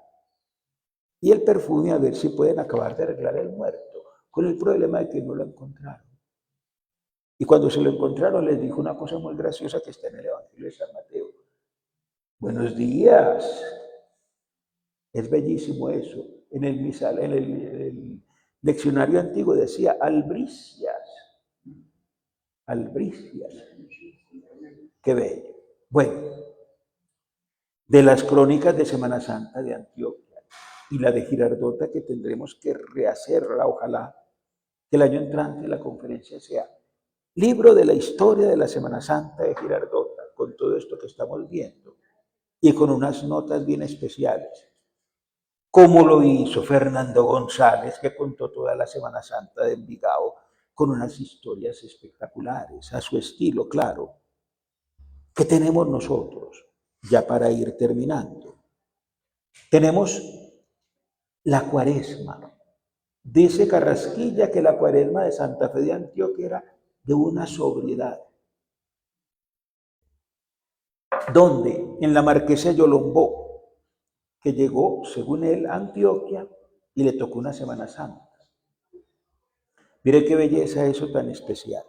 Y el perfume a ver si pueden acabar de arreglar el muerto, con el problema de que no lo encontraron. Y cuando se lo encontraron les dijo una cosa muy graciosa que está en el Evangelio de San Mateo. Buenos días. Es bellísimo eso. En el leccionario antiguo decía albricias. Albricias. Qué bello. Bueno, de las crónicas de Semana Santa de Antioquia y la de Girardota que tendremos que rehacerla, ojalá que el año entrante la conferencia sea libro de la historia de la Semana Santa de Girardota, con todo esto que estamos viendo y con unas notas bien especiales, como lo hizo Fernando González, que contó toda la Semana Santa de Envigado con unas historias espectaculares, a su estilo, claro. ¿Qué tenemos nosotros? Ya para ir terminando. Tenemos la Cuaresma. Dice Carrasquilla que la Cuaresma de Santa Fe de Antioquia era de una sobriedad. ¿Dónde? En la Marquesa de Yolombó, que llegó, según él, a Antioquia y le tocó una Semana Santa. Mire qué belleza eso tan especial.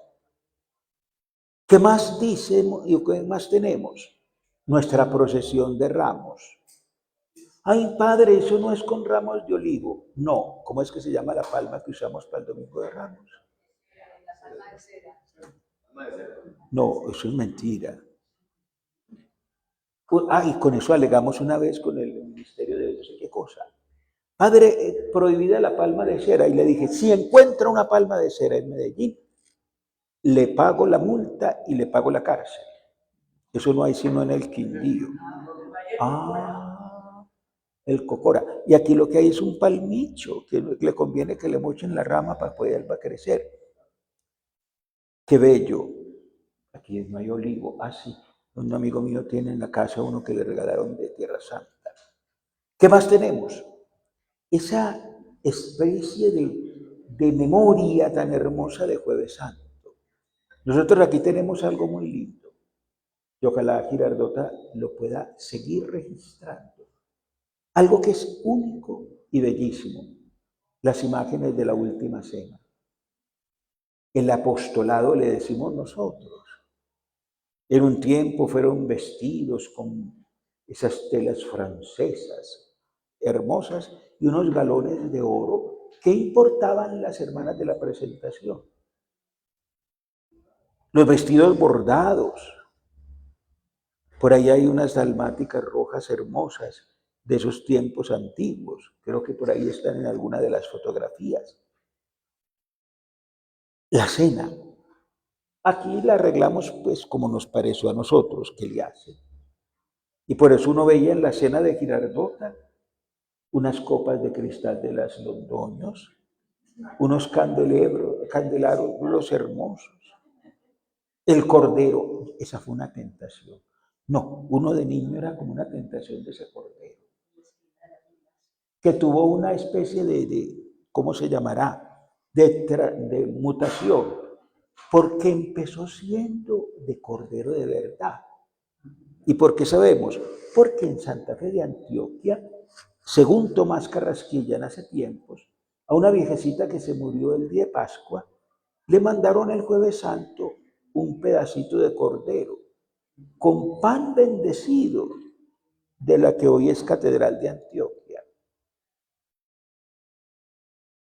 ¿Qué más dice y qué más tenemos? Nuestra procesión de ramos. Ay, padre, eso no es con ramos de olivo. No, ¿cómo es que se llama la palma que usamos para el Domingo de Ramos? No, eso es mentira. Y con eso alegamos una vez con el ministerio de no sé qué cosa. Padre, prohibida la palma de cera. Y le dije, si encuentra una palma de cera en Medellín, le pago la multa y le pago la cárcel. Eso no hay sino en el Quindío. Ah, el cocora. Y aquí lo que hay es un palmicho, que le conviene que le mochen la rama para poder crecer. Qué bello. Aquí no hay olivo. Ah, sí. Un amigo mío tiene en la casa uno que le regalaron de Tierra Santa. ¿Qué más tenemos? Esa especie de memoria tan hermosa de Jueves Santo. Nosotros aquí tenemos algo muy lindo y ojalá Girardota lo pueda seguir registrando. Algo que es único y bellísimo, las imágenes de la última cena. El apostolado le decimos nosotros. En un tiempo fueron vestidos con esas telas francesas hermosas y unos galones de oro. ¿Qué importaban las hermanas de la presentación? Los vestidos bordados. Por ahí hay unas dalmáticas rojas hermosas de esos tiempos antiguos. Creo que por ahí están en alguna de las fotografías. La cena. Aquí la arreglamos pues como nos pareció a nosotros que le hacen. Y por eso uno veía en la cena de Girardota unas copas de cristal de las Londoños, unos candelabros hermosos. El cordero, esa fue una tentación. No, uno de niño era como una tentación de ese cordero. que tuvo una especie ¿cómo se llamará? De mutación, porque empezó siendo de cordero de verdad. ¿Y por qué sabemos? Porque en Santa Fe de Antioquia, según Tomás Carrasquilla en hace tiempos, a una viejecita que se murió el día de Pascua, le mandaron el Jueves Santo un pedacito de cordero con pan bendecido de la que hoy es Catedral de Antioquia.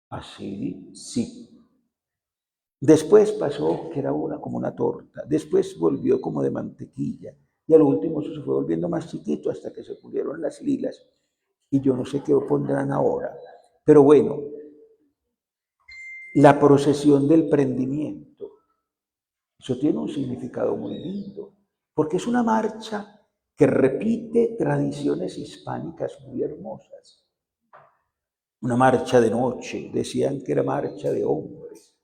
Así, sí. Después pasó que era como una torta, después volvió como de mantequilla y a lo último eso se fue volviendo más chiquito hasta que se pulieron las lilas y yo no sé qué pondrán ahora. Pero bueno, la procesión del prendimiento, eso tiene un significado muy lindo, porque es una marcha que repite tradiciones hispánicas muy hermosas. Una marcha de noche, decían que era marcha de hombres.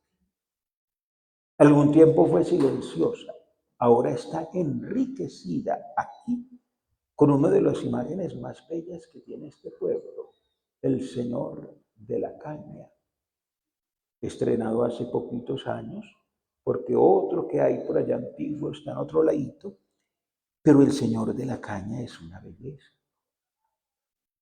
Algún tiempo fue silenciosa, ahora está enriquecida aquí con una de las imágenes más bellas que tiene este pueblo, el Señor de la Caña, estrenado hace poquitos años, porque otro que hay por allá antiguo está en otro ladito, pero el Señor de la Caña es una belleza.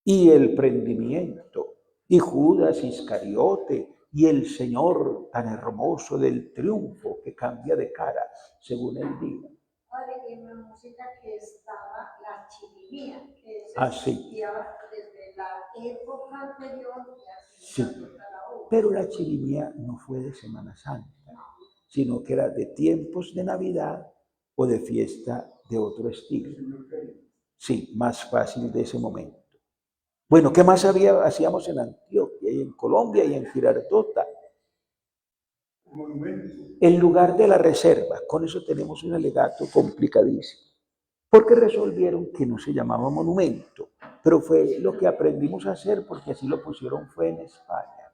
Y el prendimiento, y Judas Iscariote, y el Señor tan hermoso del triunfo que cambia de cara según el día. Padre, en la música que estaba la chirimía, que se existía desde la época anterior. Sí, pero la chirimía no fue de Semana Santa, sino que era de tiempos de Navidad o de fiesta de otro estilo. Sí, más fácil de ese momento. Bueno, ¿qué más hacíamos en Antioquia y en Colombia y en Girardota? El lugar de la reserva, con eso tenemos un alegato complicadísimo, porque resolvieron que no se llamaba monumento, pero fue lo que aprendimos a hacer porque así lo pusieron fue en España.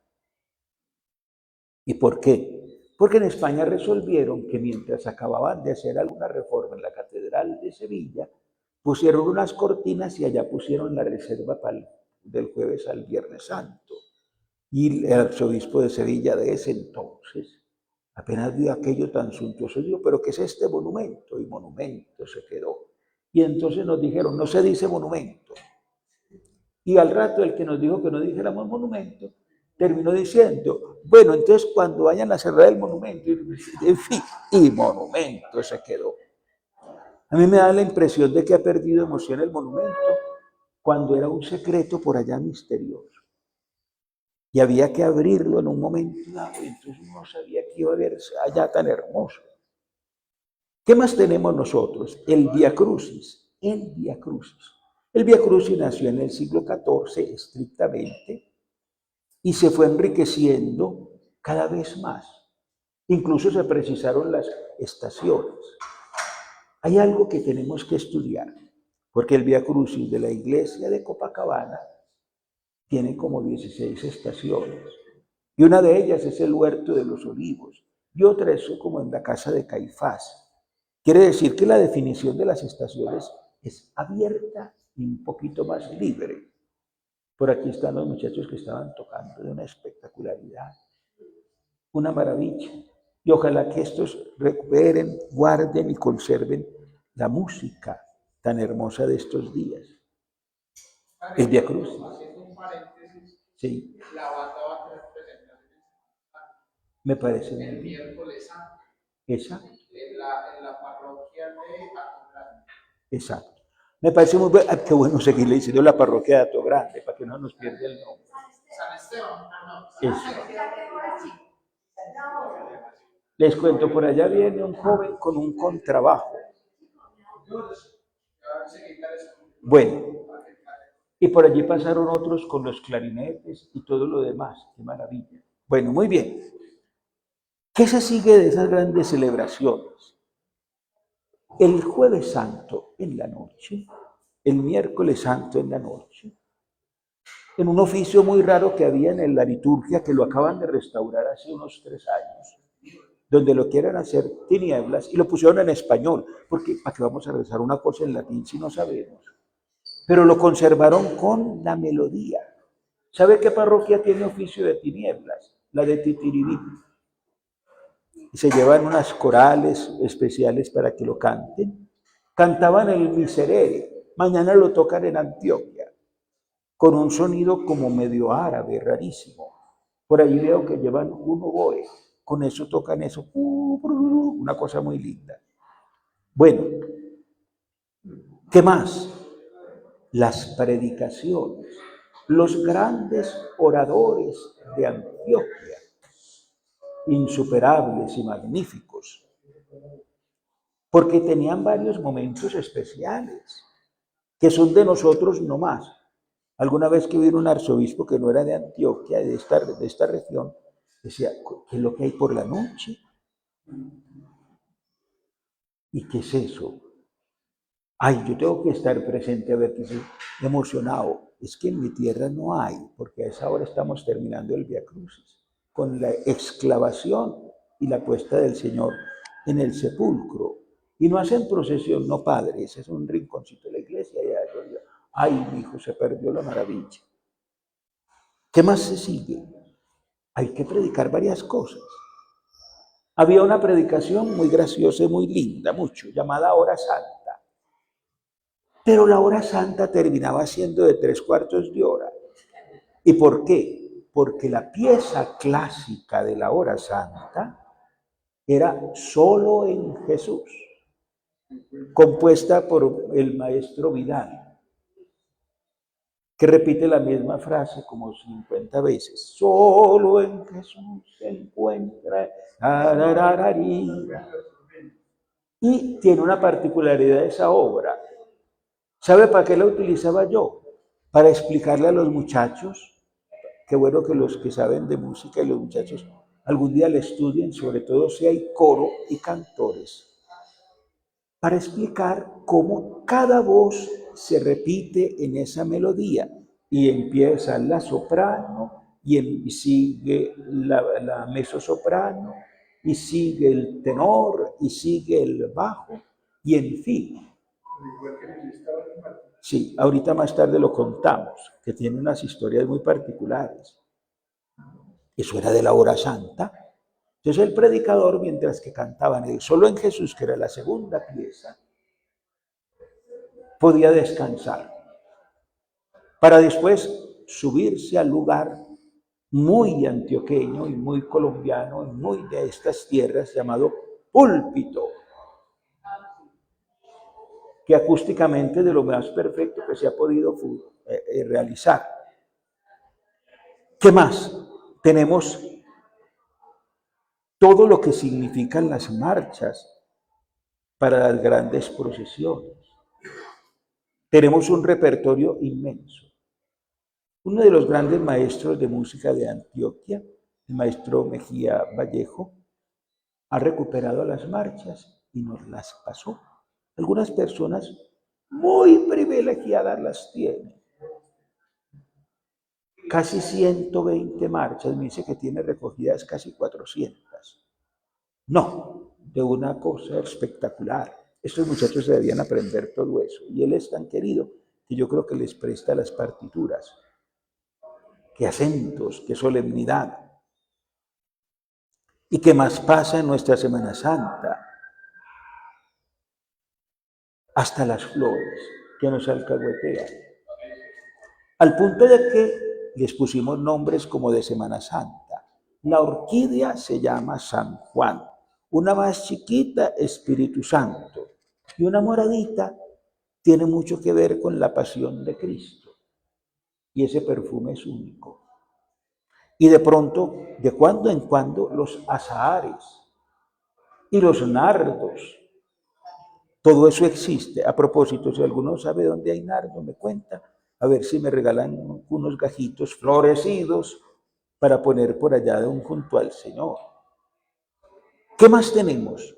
¿Y por qué? Porque en España resolvieron que mientras acababan de hacer alguna reforma en la Catedral de Sevilla, pusieron unas cortinas y allá pusieron la reserva del jueves al Viernes Santo. Y el arzobispo de Sevilla de ese entonces apenas vio aquello tan suntuoso, dijo, ¿pero qué es este monumento? Y monumento se quedó. Y entonces nos dijeron, no se dice monumento. Y al rato el que nos dijo que no dijéramos monumento, terminó diciendo, bueno, entonces cuando vayan a cerrar el monumento, en fin, y monumento se quedó. A mí me da la impresión de que ha perdido emoción el monumento cuando era un secreto por allá misterioso. Y había que abrirlo en un momento dado, y entonces uno no sabía que iba a verse allá tan hermoso. ¿Qué más tenemos nosotros? El Vía Crucis. El Vía Crucis. El Vía Crucis nació en el siglo XIV estrictamente y se fue enriqueciendo cada vez más. Incluso se precisaron las estaciones. Hay algo que tenemos que estudiar, porque el Vía Crucis de la iglesia de Copacabana tiene como 16 estaciones, y una de ellas es el Huerto de los Olivos, y otra es como en la casa de Caifás. Quiere decir que la definición de las estaciones es abierta y un poquito más libre. Por aquí están los muchachos que estaban tocando de una espectacularidad, una maravilla. Y ojalá que estos recuperen, guarden y conserven la música tan hermosa de estos días. El Vía Crucis. Sí. La banda va a tener presentaciones Me parece el miércoles santo. Exacto. En la parroquia de Atogrande. Exacto. Me parece muy bueno. Qué bueno seguirle diciendo la parroquia de Atogrande para que no nos pierda el nombre. San Esteban. Les cuento, por allá viene un joven con un contrabajo. Bueno, y por allí pasaron otros con los clarinetes y todo lo demás. ¡Qué maravilla! Bueno, muy bien. ¿Qué se sigue de esas grandes celebraciones? El Jueves Santo en la noche, el Miércoles Santo en la noche, en un oficio muy raro que había en la liturgia, que lo acaban de restaurar hace unos 3 años, donde lo quieren hacer tinieblas, y lo pusieron en español, porque ¿para qué vamos a rezar una cosa en latín si no sabemos? Pero lo conservaron con la melodía. ¿Sabe qué parroquia tiene oficio de tinieblas? La de Titiribí. Y se llevan unas corales especiales para que lo canten. Cantaban el Miserere, mañana lo tocan en Antioquia, con un sonido como medio árabe, rarísimo. Por ahí veo que llevan un oboe, con eso tocan eso, una cosa muy linda. Bueno, ¿qué más? Las predicaciones, los grandes oradores de Antioquia, insuperables y magníficos, porque tenían varios momentos especiales, que son de nosotros nomás. Alguna vez que vino un arzobispo que no era de Antioquia, de esta región, decía, ¿qué es lo que hay por la noche? ¿Y qué es eso? Ay, yo tengo que estar presente a ver qué es emocionado. Es que en mi tierra no hay, porque a esa hora estamos terminando el Vía Crucis, con la exclavación y la puesta del Señor en el sepulcro. Y no hacen procesión, no, padre, ese es un rinconcito de la iglesia. Ay, mi hijo, se perdió la maravilla. ¿Qué más se sigue? Hay que predicar varias cosas. Había una predicación muy graciosa y muy linda, mucho, llamada Hora Santa. Pero la hora santa terminaba siendo de 3/4 de hora. ¿Y por qué? Porque la pieza clásica de la hora santa era Solo en Jesús, compuesta por el maestro Vidal, que repite la misma frase como 50 veces. Solo en Jesús se encuentra. Y tiene una particularidad de esa obra. ¿Sabe para qué la utilizaba yo? Para explicarle a los muchachos, qué bueno que los que saben de música y los muchachos algún día la estudien, sobre todo si hay coro y cantores, para explicar cómo cada voz se repite en esa melodía y empieza la soprano y sigue la mezzosoprano y sigue el tenor y sigue el bajo y en fin. Sí, ahorita más tarde lo contamos, que tiene unas historias muy particulares. Eso era de la hora santa. Entonces el predicador, mientras que cantaban el Solo en Jesús, que era la segunda pieza, podía descansar para después subirse al lugar muy antioqueño y muy colombiano y muy de estas tierras llamado púlpito, que acústicamente de lo más perfecto que se ha podido realizar. ¿Qué más? Tenemos todo lo que significan las marchas para las grandes procesiones. Tenemos un repertorio inmenso. Uno de los grandes maestros de música de Antioquia, el maestro Mejía Vallejo, ha recuperado las marchas y nos las pasó. Algunas personas muy privilegiadas las tienen. Casi 120 marchas, me dice que tiene recogidas casi 400. No, de una cosa espectacular. Estos muchachos deberían aprender todo eso. Y él es tan querido que yo creo que les presta las partituras. Qué acentos, qué solemnidad. ¿Y qué más pasa en nuestra Semana Santa? Hasta las flores que nos alcahuetean. Al punto de que les pusimos nombres como de Semana Santa. La orquídea se llama San Juan. Una más chiquita, Espíritu Santo. Y una moradita tiene mucho que ver con la pasión de Cristo. Y ese perfume es único. Y de pronto, de cuando en cuando, los azahares y los nardos. Todo eso existe. A propósito, si alguno sabe dónde hay nardo, me cuenta. A ver si me regalan unos gajitos florecidos para poner por allá junto al Señor. ¿Qué más tenemos?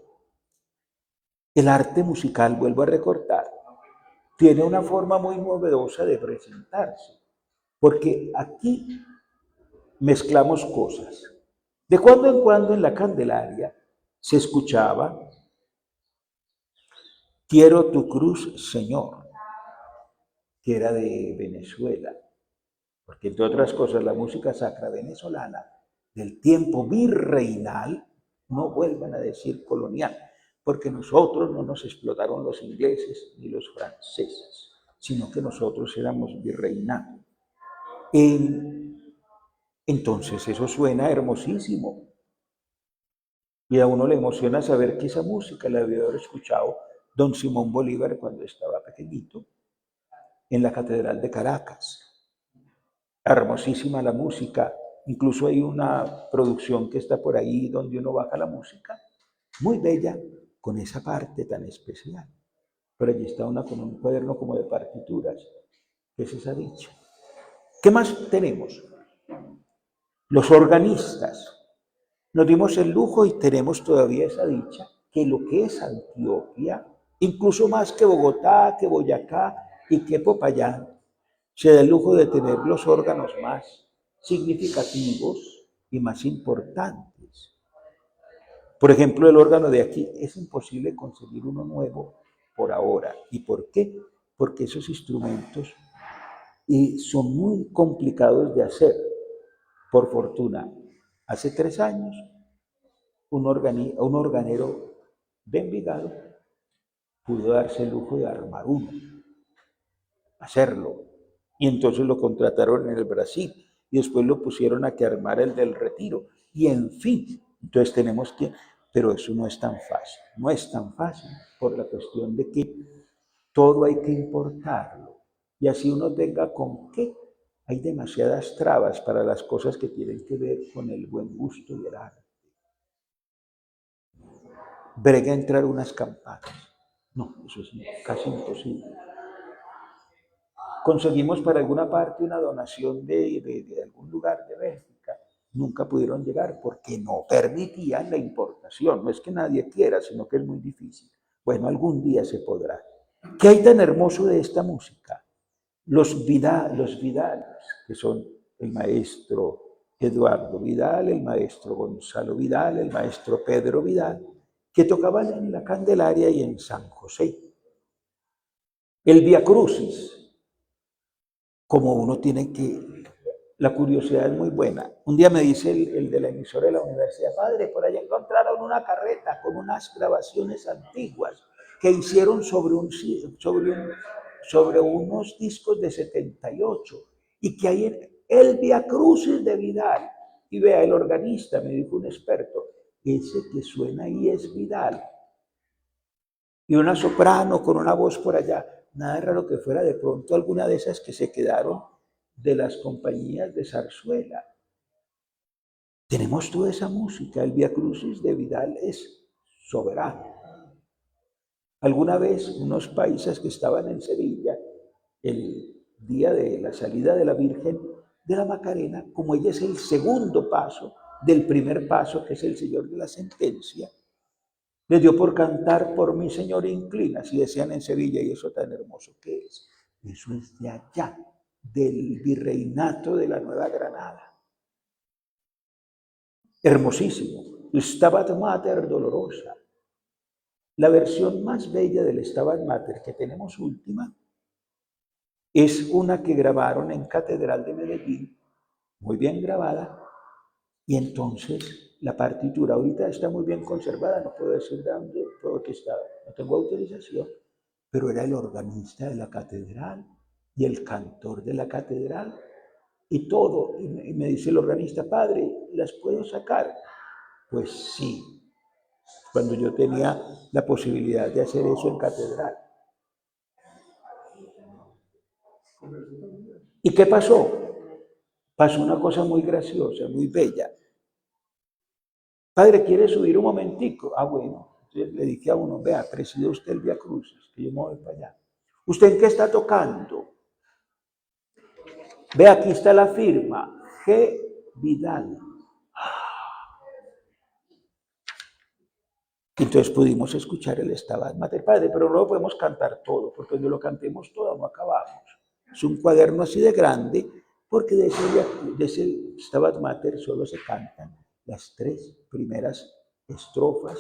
El arte musical, vuelvo a recortar, tiene una forma muy novedosa de presentarse, porque aquí mezclamos cosas. De cuando en cuando en la Candelaria se escuchaba Quiero tu cruz, Señor, que era de Venezuela. porque entre otras cosas la música sacra venezolana del tiempo virreinal, no vuelvan a decir colonial, porque nosotros no nos explotaron los ingleses ni los franceses, sino que nosotros éramos virreinato. Entonces eso suena hermosísimo. Y a uno le emociona saber que esa música la debió haber escuchado don Simón Bolívar cuando estaba pequeñito en la Catedral de Caracas. Hermosísima la música. Incluso hay una producción que está por ahí donde uno baja la música, muy bella, con esa parte tan especial. Pero allí está una con un cuaderno como de partituras, que es esa dicha. ¿Qué más tenemos? Los organistas. Nos dimos el lujo y tenemos todavía esa dicha, que lo que es Antioquia, incluso más que Bogotá, que Boyacá y que Popayán, se da el lujo de tener los órganos más significativos y más importantes. Por ejemplo, el órgano de aquí es imposible conseguir uno nuevo por ahora. ¿Y por qué? Porque esos instrumentos son muy complicados de hacer. Por fortuna, hace 3 años, un organero de Envigado pudo darse el lujo de armar uno, hacerlo. Y entonces lo contrataron en el Brasil y después lo pusieron a que armara el del Retiro. Y en fin, entonces tenemos que, pero eso no es tan fácil. No es tan fácil por la cuestión de que todo hay que importarlo. Y así uno tenga con qué. Hay demasiadas trabas para las cosas que tienen que ver con el buen gusto y el arte. Brega entrar unas campanas. No, eso es casi imposible. Conseguimos para alguna parte una donación de algún lugar de Bélgica. Nunca pudieron llegar porque no permitían la importación. No es que nadie quiera, sino que es muy difícil. Bueno, algún día se podrá. ¿Qué hay tan hermoso de esta música? Los Vidales, que son el maestro Eduardo Vidal, el maestro Gonzalo Vidal, el maestro Pedro Vidal, que tocaban en la Candelaria y en San José. El Via Crucis, como uno tiene que, la curiosidad es muy buena. Un día me dice el de la emisora de la universidad, padre, por allá encontraron una carreta con unas grabaciones antiguas que hicieron sobre unos discos de 78 y que hay el Via Crucis de Vidal. Y vea, el organista, me dijo un experto, ese que suena ahí es Vidal. Y una soprano con una voz por allá. Nada raro que fuera de pronto alguna de esas que se quedaron de las compañías de zarzuela. Tenemos toda esa música. El Via Crucis de Vidal es soberano. Alguna vez unos paisas que estaban en Sevilla, el día de la salida de la Virgen de la Macarena, como ella es el segundo paso del primer paso, que es el Señor de la Sentencia, le dio por cantar Por mi Señor inclina, si decían en Sevilla, y eso tan hermoso que es. Eso es de allá, del virreinato de la Nueva Granada. Hermosísimo. Stabat Mater Dolorosa. La versión más bella del Stabat Mater que tenemos última es una que grabaron en Catedral de Medellín, muy bien grabada, y entonces la partitura ahorita está muy bien conservada, no puedo decir de dónde, porque no tengo autorización, pero era el organista de la catedral y el cantor de la catedral y todo. Y me dice el organista, padre, ¿las puedo sacar? Pues sí, cuando yo tenía la posibilidad de hacer eso en catedral. ¿Y qué pasó? Pasó una cosa muy graciosa, muy bella. Padre, ¿quiere subir un momentico? Ah, bueno. Entonces le dije a uno, vea, preside usted el Via Crucis, que yo me voy para allá. ¿Usted en qué está tocando? Ve, aquí está la firma, G. Vidal. Entonces pudimos escuchar el Stabat Mater. Padre, pero no lo podemos cantar todo, porque cuando lo cantemos todo no acabamos. Es un cuaderno así de grande, porque de ese Stabat Mater solo se cantan las 3 primeras estrofas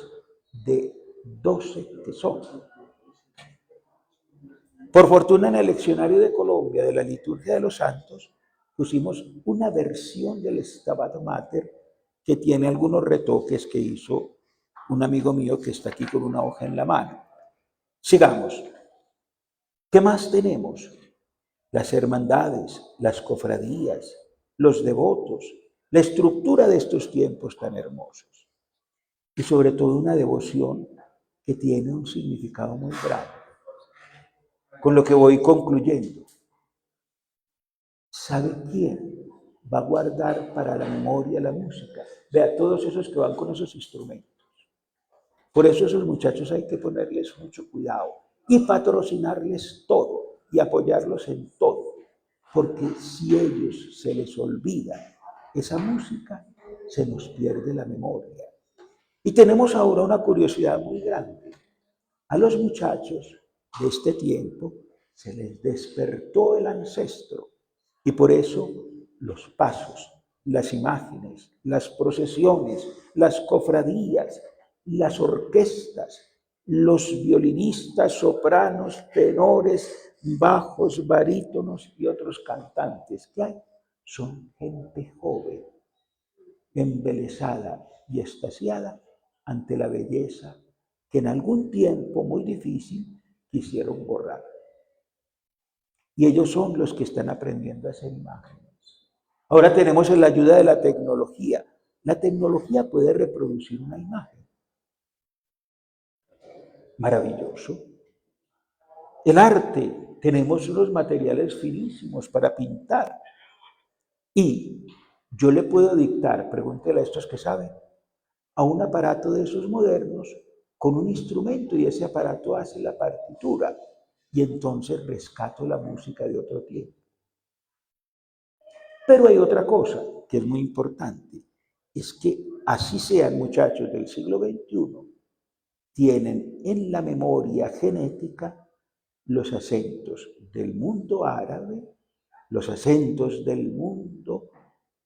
de 12 que son. Por fortuna, en el leccionario de Colombia de la Liturgia de los Santos pusimos una versión del Stabat Mater que tiene algunos retoques que hizo un amigo mío que está aquí con una hoja en la mano. Sigamos. ¿Qué más tenemos? Las hermandades, las cofradías, los devotos, la estructura de estos tiempos tan hermosos. Y sobre todo una devoción que tiene un significado muy grande. Con lo que voy concluyendo. ¿Sabe quién va a guardar para la memoria la música? Vea, todos esos que van con esos instrumentos. Por eso a esos muchachos hay que ponerles mucho cuidado y patrocinarles todo y apoyarlos en todo. Porque si ellos se les olvida esa música, se nos pierde la memoria. Y tenemos ahora una curiosidad muy grande. A los muchachos de este tiempo se les despertó el ancestro y por eso los pasos, las imágenes, las procesiones, las cofradías, las orquestas, los violinistas, sopranos, tenores, bajos, barítonos y otros cantantes que hay, son gente joven, embelesada y extasiada ante la belleza que en algún tiempo muy difícil quisieron borrar. Y ellos son los que están aprendiendo a hacer imágenes. Ahora tenemos la ayuda de la tecnología. La tecnología puede reproducir una imagen. Maravilloso. El arte, tenemos unos materiales finísimos para pintar. Y yo le puedo dictar, pregúntele a estos que saben, a un aparato de esos modernos con un instrumento y ese aparato hace la partitura y entonces rescato la música de otro tiempo. Pero hay otra cosa que es muy importante, es que así sean muchachos del siglo XXI, tienen en la memoria genética los acentos del mundo árabe, los acentos del mundo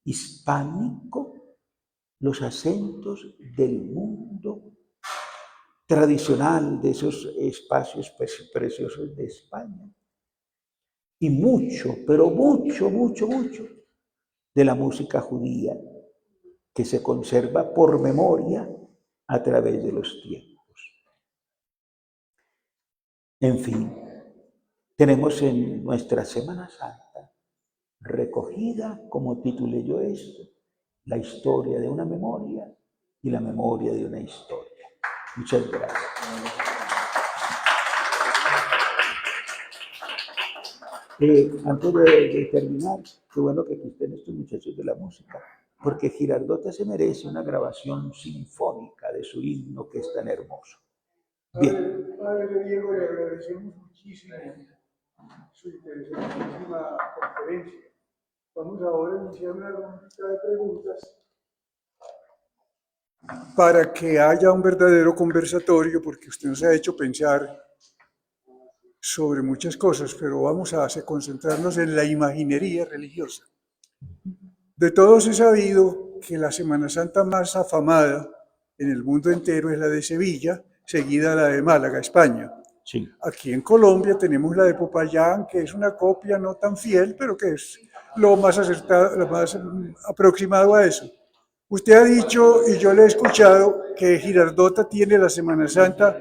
hispánico, los acentos del mundo tradicional de esos espacios preciosos de España. Y mucho, pero mucho, mucho, mucho de la música judía que se conserva por memoria a través de los tiempos. En fin, tenemos en nuestra Semana Santa recogida, como titulé yo esto, la historia de una memoria y la memoria de una historia. Muchas gracias. Antes de terminar, qué bueno que aquí estén estos muchachos de la música, porque Girardota se merece una grabación sinfónica de su himno que es tan hermoso. Bien. Padre Diego, le agradecemos muchísimo su interesantísima conferencia. Vamos ahora a iniciar una ronda de preguntas para que haya un verdadero conversatorio, porque usted nos ha hecho pensar sobre muchas cosas, pero vamos a concentrarnos en la imaginería religiosa. De todos he sabido que la Semana Santa más afamada en el mundo entero es la de Sevilla, seguida la de Málaga, España. Sí. Aquí en Colombia tenemos la de Popayán, que es una copia no tan fiel, pero que es lo más acertado, lo más aproximado a eso. Usted ha dicho, y yo le he escuchado, que Girardota tiene la Semana Santa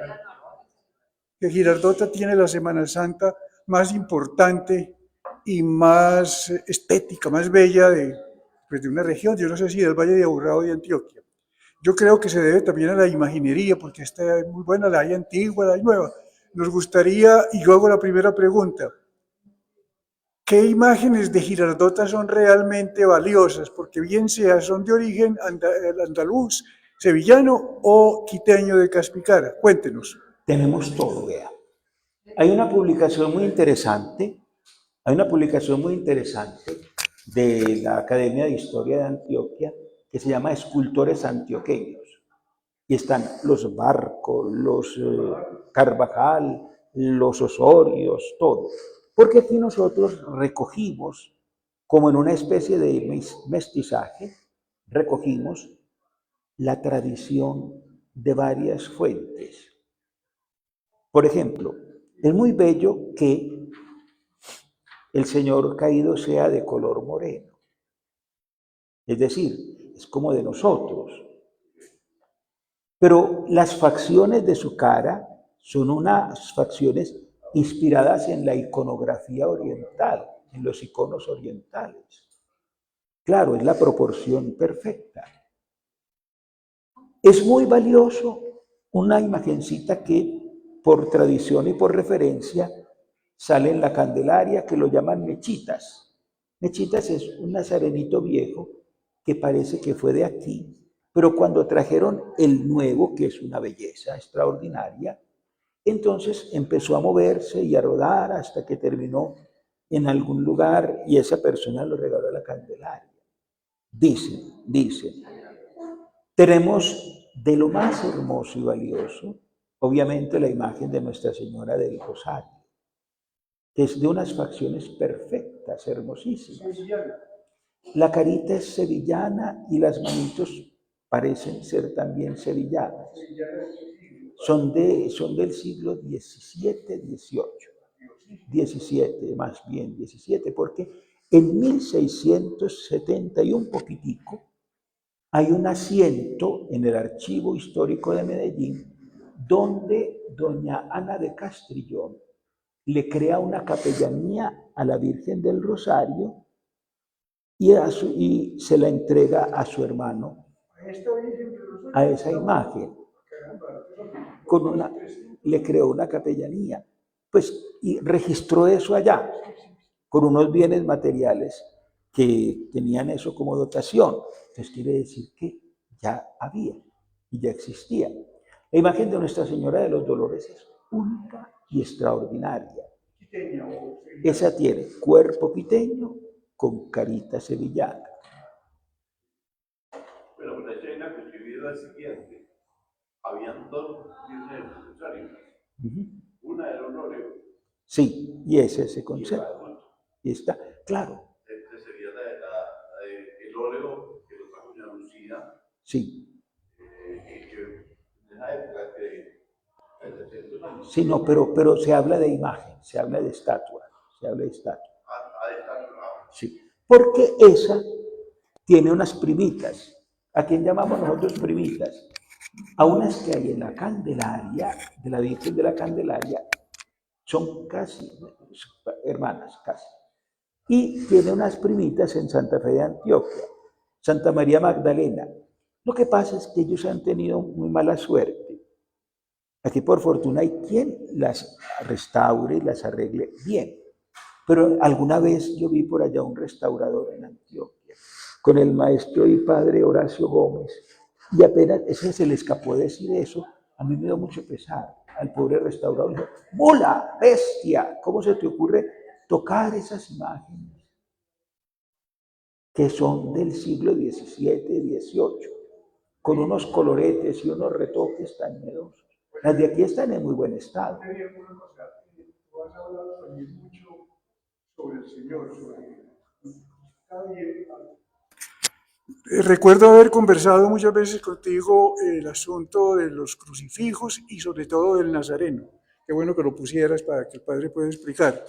más importante y más estética, más bella de una región, yo no sé si del Valle de Aburrá o de Antioquia. Yo creo que se debe también a la imaginería, porque esta es muy buena, la hay antigua, la hay nueva. Nos gustaría, y yo hago la primera pregunta, ¿qué imágenes de Girardota son realmente valiosas? Porque bien sea son de origen andaluz, sevillano o quiteño de Caspicara. Cuéntenos. Tenemos todo, vea. Hay una publicación muy interesante de la Academia de Historia de Antioquia que se llama Escultores Antioqueños. Y están los Barcos, los Carvajal, los Osorios, todo. Porque aquí nosotros recogimos, como en una especie de mestizaje, recogimos la tradición de varias fuentes. Por ejemplo, es muy bello que el Señor caído sea de color moreno. Es decir, es como de nosotros. Pero las facciones de su cara son unas facciones inspiradas en la iconografía oriental, en los iconos orientales. Claro, es la proporción perfecta. Es muy valioso una imagencita que por tradición y por referencia sale en la Candelaria, que lo llaman mechitas. Mechitas es un nazarenito viejo que parece que fue de aquí, pero cuando trajeron el nuevo, que es una belleza extraordinaria, entonces empezó a moverse y a rodar hasta que terminó en algún lugar y esa persona lo regaló a la Candelaria. Dicen. Tenemos de lo más hermoso y valioso, obviamente, la imagen de Nuestra Señora del Rosario, que es de unas facciones perfectas, hermosísimas. La carita es sevillana y las manitos parecen ser también sevillanas. Son del siglo XVII, XVIII, más bien XVII, porque en 1670 y un poquitico hay un asiento en el Archivo Histórico de Medellín donde doña Ana de Castrillón le crea una capellanía a la Virgen del Rosario y se la entrega a su hermano, a esa imagen. Le creó una capellanía, pues, y registró eso allá, con unos bienes materiales que tenían eso como dotación. Entonces quiere decir que ya había y ya existía. La imagen de Nuestra Señora de los Dolores es única y extraordinaria. Esa tiene cuerpo quiteño con carita sevillana. Bueno, pues la escena que escribí era la siguiente. Habían dos virgenes necesarias. Una era un óleo. Sí, y es ese concepto. Y está, claro. Este sería el óleo que lo trajo doña Lucía. Sí. Que en esa época que... Sí, no, pero se habla de imagen, se habla de estatua, se habla de estatua. Sí, porque esa tiene unas primitas. ¿A quién llamamos nosotros primitas? A unas que hay en la Candelaria, de la Virgen de la Candelaria, son casi hermanas, casi. Y tiene unas primitas en Santa Fe de Antioquia, Santa María Magdalena. Lo que pasa es que ellos han tenido muy mala suerte. Aquí por fortuna hay quien las restaure y las arregle bien. Pero alguna vez yo vi por allá un restaurador en Antioquia con el maestro y padre Horacio Gómez y apenas ese se le escapó decir eso. A mí me dio mucho pesar al pobre restaurador. Dijo, ¡mula, bestia! ¿Cómo se te ocurre tocar esas imágenes que son del siglo XVII, XVIII, con unos coloretes y unos retoques tan miedosos? Las de aquí están en muy buen estado. Tú has hablado también mucho sobre el Señor, Recuerdo haber conversado muchas veces contigo el asunto de los crucifijos y sobre todo del Nazareno. Qué bueno que lo pusieras para que el padre pueda explicar.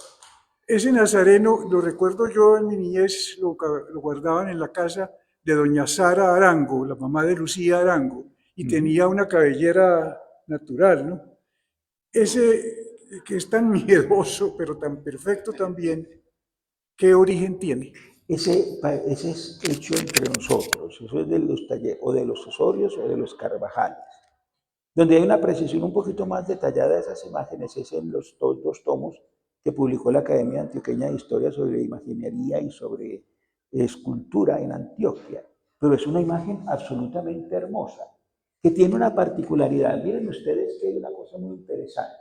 Ese Nazareno, lo recuerdo yo en mi niñez, lo guardaban en la casa de doña Sara Arango, la mamá de Lucía Arango, y tenía una cabellera natural, ¿no? Ese que es tan miedoso, pero tan perfecto también, ¿qué origen tiene? Ese es hecho entre nosotros, eso es de los talleres, o de los Osorios o de los Carvajales. Donde hay una precisión un poquito más detallada de esas imágenes es en los dos tomos que publicó la Academia Antioqueña de Historia sobre imaginería y sobre escultura en Antioquia. Pero es una imagen absolutamente hermosa, que tiene una particularidad. Miren ustedes que hay una cosa muy interesante.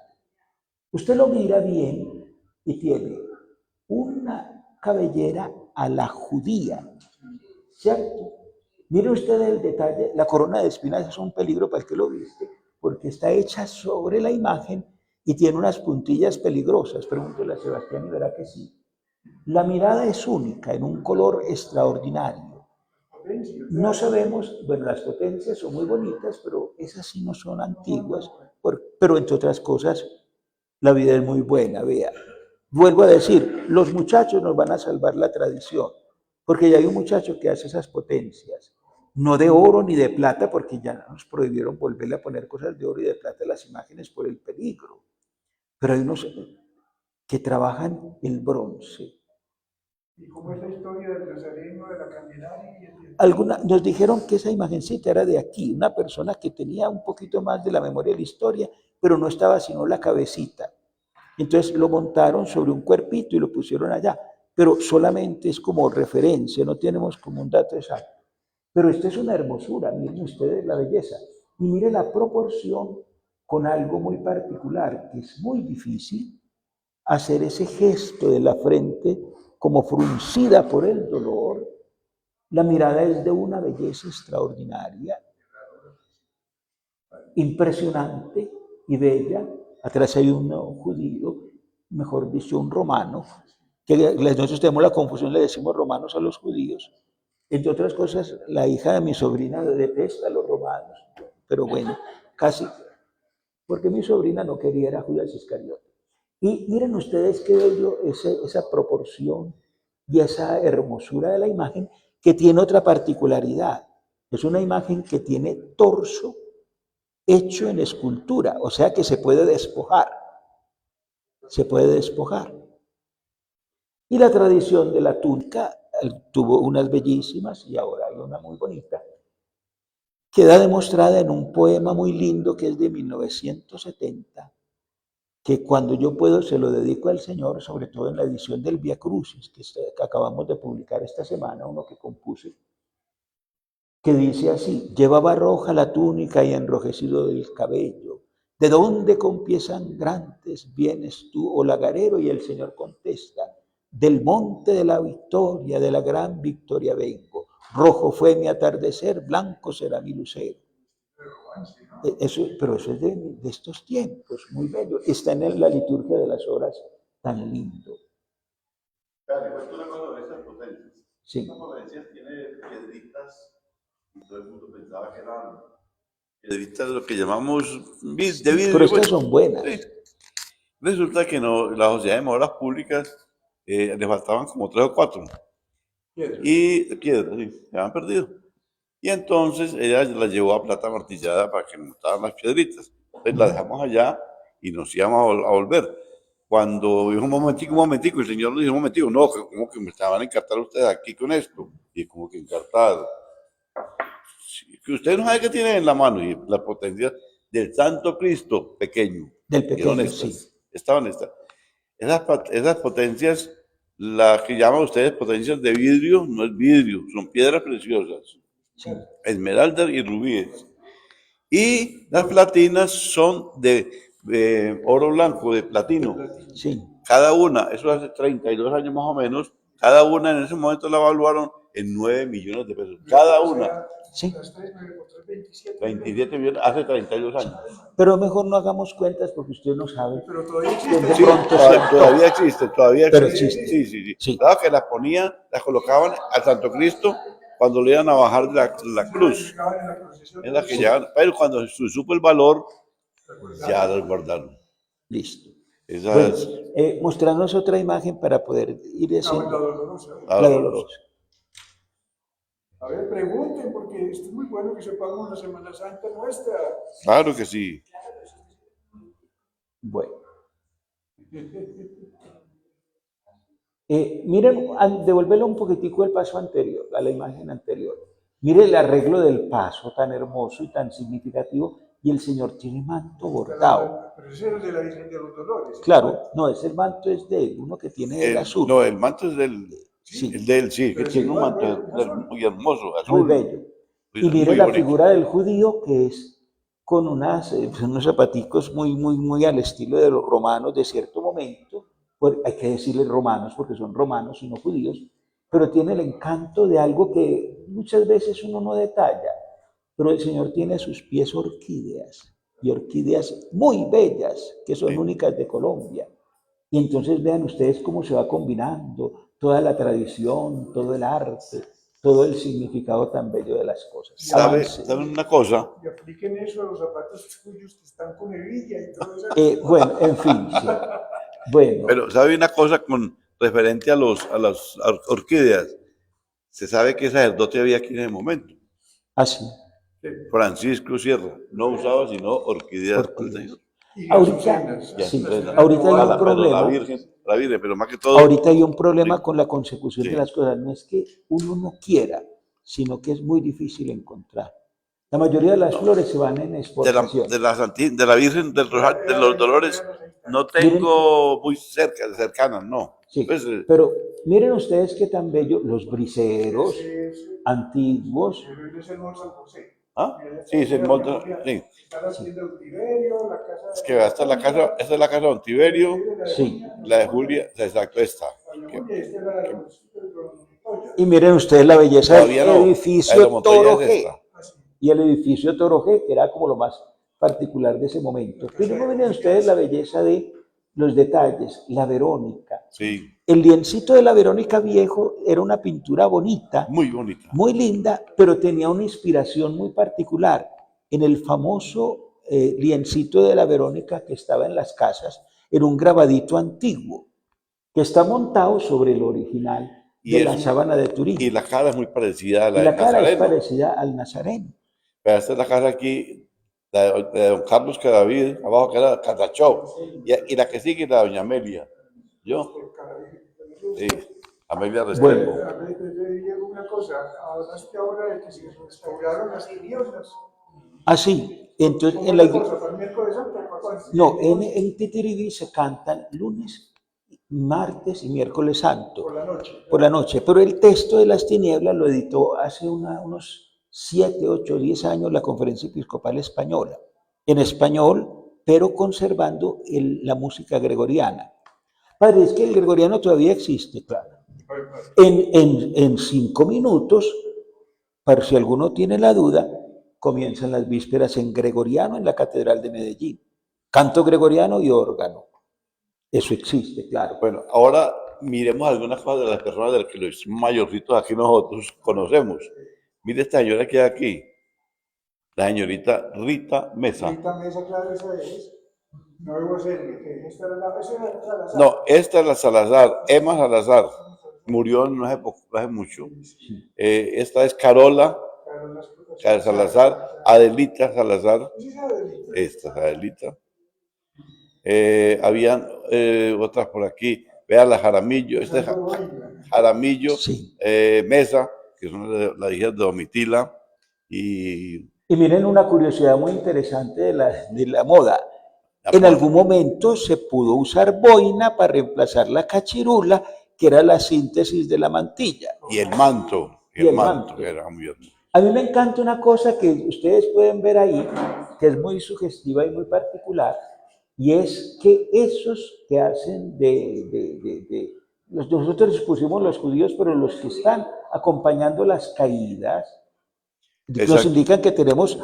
Usted lo mira bien y tiene una cabellera a la judía, ¿cierto? Mire usted el detalle, la corona de espinas es un peligro para el que lo viste, porque está hecha sobre la imagen y tiene unas puntillas peligrosas. Pregúntele a Sebastián y verá que sí. La mirada es única, en un color extraordinario. No sabemos, bueno, las potencias son muy bonitas, pero esas sí no son antiguas, pero entre otras cosas, la vida es muy buena, vea. Vuelvo a decir, los muchachos nos van a salvar la tradición, porque ya hay un muchacho que hace esas potencias, no de oro ni de plata, porque ya nos prohibieron volverle a poner cosas de oro y de plata a las imágenes por el peligro, pero hay unos que trabajan el bronce. ¿Y cómo es la historia del Nazareno, de la Candelaria? Nos dijeron que esa imagencita era de aquí, una persona que tenía un poquito más de la memoria de la historia, pero no estaba sino la cabecita. Entonces lo montaron sobre un cuerpito y lo pusieron allá, pero solamente es como referencia, no tenemos como un dato exacto. Pero esta es una hermosura, miren ustedes la belleza. Y miren la proporción con algo muy particular, que es muy difícil hacer ese gesto de la frente como fruncida por el dolor. La mirada es de una belleza extraordinaria, impresionante y bella. Atrás hay un judío, mejor dicho, un romano, que nosotros tenemos la confusión, le decimos romanos a los judíos. Entre otras cosas, la hija de mi sobrina detesta a los romanos, pero bueno, casi, porque mi sobrina no quería, era Judas Iscariote. Y miren ustedes qué bello esa proporción y esa hermosura de la imagen, que tiene otra particularidad. Es una imagen que tiene torso hecho en escultura, o sea que se puede despojar. Se puede despojar. Y la tradición de la túnica tuvo unas bellísimas y ahora hay una muy bonita. Queda demostrada en un poema muy lindo que es de 1970, que cuando yo puedo se lo dedico al Señor, sobre todo en la edición del Vía Crucis, que acabamos de publicar esta semana, uno que compuse, que dice así: llevaba roja la túnica y enrojecido el cabello. ¿De dónde con pies sangrantes vienes tú, oh lagarero? Y el Señor contesta: del monte de la victoria, de la gran victoria vengo. Rojo fue mi atardecer, blanco será mi lucero. Pero eso es de estos tiempos, muy bello. Está en la liturgia de las horas, tan lindo. Claro, le cuento una cosa de esas potencias. Sí. Estas potencias tiene piedritas y todo el mundo pensaba que eran piedritas de lo que llamamos de vidrio. Pero estas son buenas. Sí. Resulta que no, la Sociedad de Memoras Públicas le faltaban como 3 o 4. Y piedras, sí, se habían perdido. Y entonces ella la llevó a Plata Martillada para que montaran las piedritas. Entonces la dejamos allá y nos íbamos a volver. Cuando dijo un momentico, el señor nos dijo un momentico, no, como que me estaban a encartar ustedes aquí con esto. Y como que encartado. Sí, que usted no sabe qué tiene en la mano, y la potencia del Santo Cristo pequeño. Del pequeño, estas, sí. Estaban estas. Esas potencias, las que llaman ustedes potencias de vidrio, no es vidrio, son piedras preciosas. Sí. Esmeraldas y rubíes. Y las platinas son de oro blanco, de platino. Sí. Cada una, eso hace 32 años más o menos, cada una en ese momento la evaluaron en 9 millones de pesos. Cada una. Sí. 27 millones, hace 32 años. Pero mejor no hagamos cuentas porque usted no sabe. Pero todavía existe. Sí, todavía existe. Pero existe. Sí. Sí. Claro que las ponían, las colocaban al Santo Cristo cuando le iban a bajar de la cruz. Es la que llevan, pero cuando se supo el valor, ya las guardaron. Listo. Esas, Bueno, mostrarnos otra imagen para poder ir La haciendo dolorosa. la dolorosa. A ver, pregunten, porque esto es muy bueno que sepamos la Semana Santa nuestra. Claro que sí. Bueno. Miren, devolverle un poquitico el paso anterior, a la imagen anterior. Miren el arreglo del paso tan hermoso y tan significativo, y el Señor tiene manto bordado. Pero ese es el de la Virgen de los Dolores. Claro, no, ese manto es de uno que tiene el azul. No, el manto es del, Sí. el del, sí, que tiene un manto muy hermoso, azul. Muy bello. Y mire muy la bonito. figura del judío, que es con unos zapaticos muy al estilo de los romanos de cierto momento. Pues hay que decirles romanos porque son romanos y no judíos, pero tiene el encanto de algo que muchas veces uno no detalla. Pero el Señor tiene a sus pies orquídeas, y orquídeas muy bellas, que son únicas de Colombia. Y entonces vean ustedes cómo se va combinando toda la tradición, todo el arte, todo el significado tan bello de las cosas. ¿Saben una cosa? Y apliquen eso a los zapatos tuyos que están con hebilla y todo eso. Bueno, en fin, sí. Bueno, Pero sabe una cosa con referente a las orquídeas. Se sabe que sacerdote había aquí en ese momento. así. Francisco Sierra no usaba sino orquídeas para el Orquídeas. Señor. Y Ahorita, azucenas. Y sí, azucenas. ahorita hay un Pero problema. la Virgen, pero más que todo. Ahorita hay un problema con la consecución Sí. de las cosas. No es que uno no quiera, sino que es muy difícil encontrar. La mayoría de las flores se van en exportación. De la Virgen de los Dolores no tengo muy cercanas, no. Sí, Pues, pero miren ustedes qué tan bello los briseros antiguos. Pero es el Mall San José. ¿ah? Sí, es el monte. Sí. Está la hacienda de Tiberio, la casa Es que esta es la casa de Don Tiberio, Sí. la de Julia, exacto, esta. Y miren ustedes la belleza Todavía del no, la de edificio Montoya es Toro G. esta. Y el edificio Toro G, que era como lo más particular de ese momento. Pero miren ustedes la belleza de los detalles, la Verónica. Sí, El liencito de la Verónica viejo era una pintura bonita, muy bonita. muy linda, pero tenía una inspiración muy particular. En el famoso liencito de la Verónica que estaba en las casas, era un grabadito antiguo que está montado sobre el original Y de la es- sábana de Turín. Y la cara es muy parecida a Y la la del cara es Nazareno. parecida al Nazareno. Pero esta es la casa aquí, la de don Carlos Cadavid, abajo que era Catachó. Y la que sigue la de doña Amelia. ¿Yo? Sí, Amelia Restrepo. Bueno. A ver, yo diría una cosa, hablaste ahora de que se restauraron las tinieblas. Así, entonces ¿Cómo en es la la iglesia, cosa? ¿Para el miércoles santo? ¿Para cuándo? no, en Titiribí se cantan lunes, martes y miércoles santo Por la noche. por la noche, pero el texto de las tinieblas lo editó hace unos 7, 8, 10 años la Conferencia Episcopal Española, en español, pero conservando la música gregoriana. Padre, es que el gregoriano todavía existe, claro. En 5 minutos, para si alguno tiene la duda, comienzan las vísperas en gregoriano en la Catedral de Medellín. Canto gregoriano y órgano. Eso existe, claro. Bueno, ahora miremos algunas cosas de las personas de las que los mayorcitos aquí nosotros conocemos. Mire esta señora que hay aquí, la señorita Rita Mesa. Rita Mesa, claro, esa es. No debo ser, que esta era esa era Salazar. No, esta es la Salazar, Emma Salazar. Murió no hace mucho. Esta es Carola Salazar, Adelita Salazar. Sí, esa Adelita. Esta es Adelita. Habían otras por aquí. Vea la Jaramillo. Esta es Jaramillo, Sí. Mesa, que son las hijas de Domitila. Y Y miren una curiosidad muy interesante de la moda. En algún momento se pudo usar boina para reemplazar la cachirula, que era la síntesis de la mantilla. y el manto. Y el manto, manto. que era muy otro. A mí me encanta una cosa que ustedes pueden ver ahí, que es muy sugestiva y muy particular, y es que esos que hacen nosotros pusimos los judíos, pero los que están acompañando las caídas, nos Exacto. indican que tenemos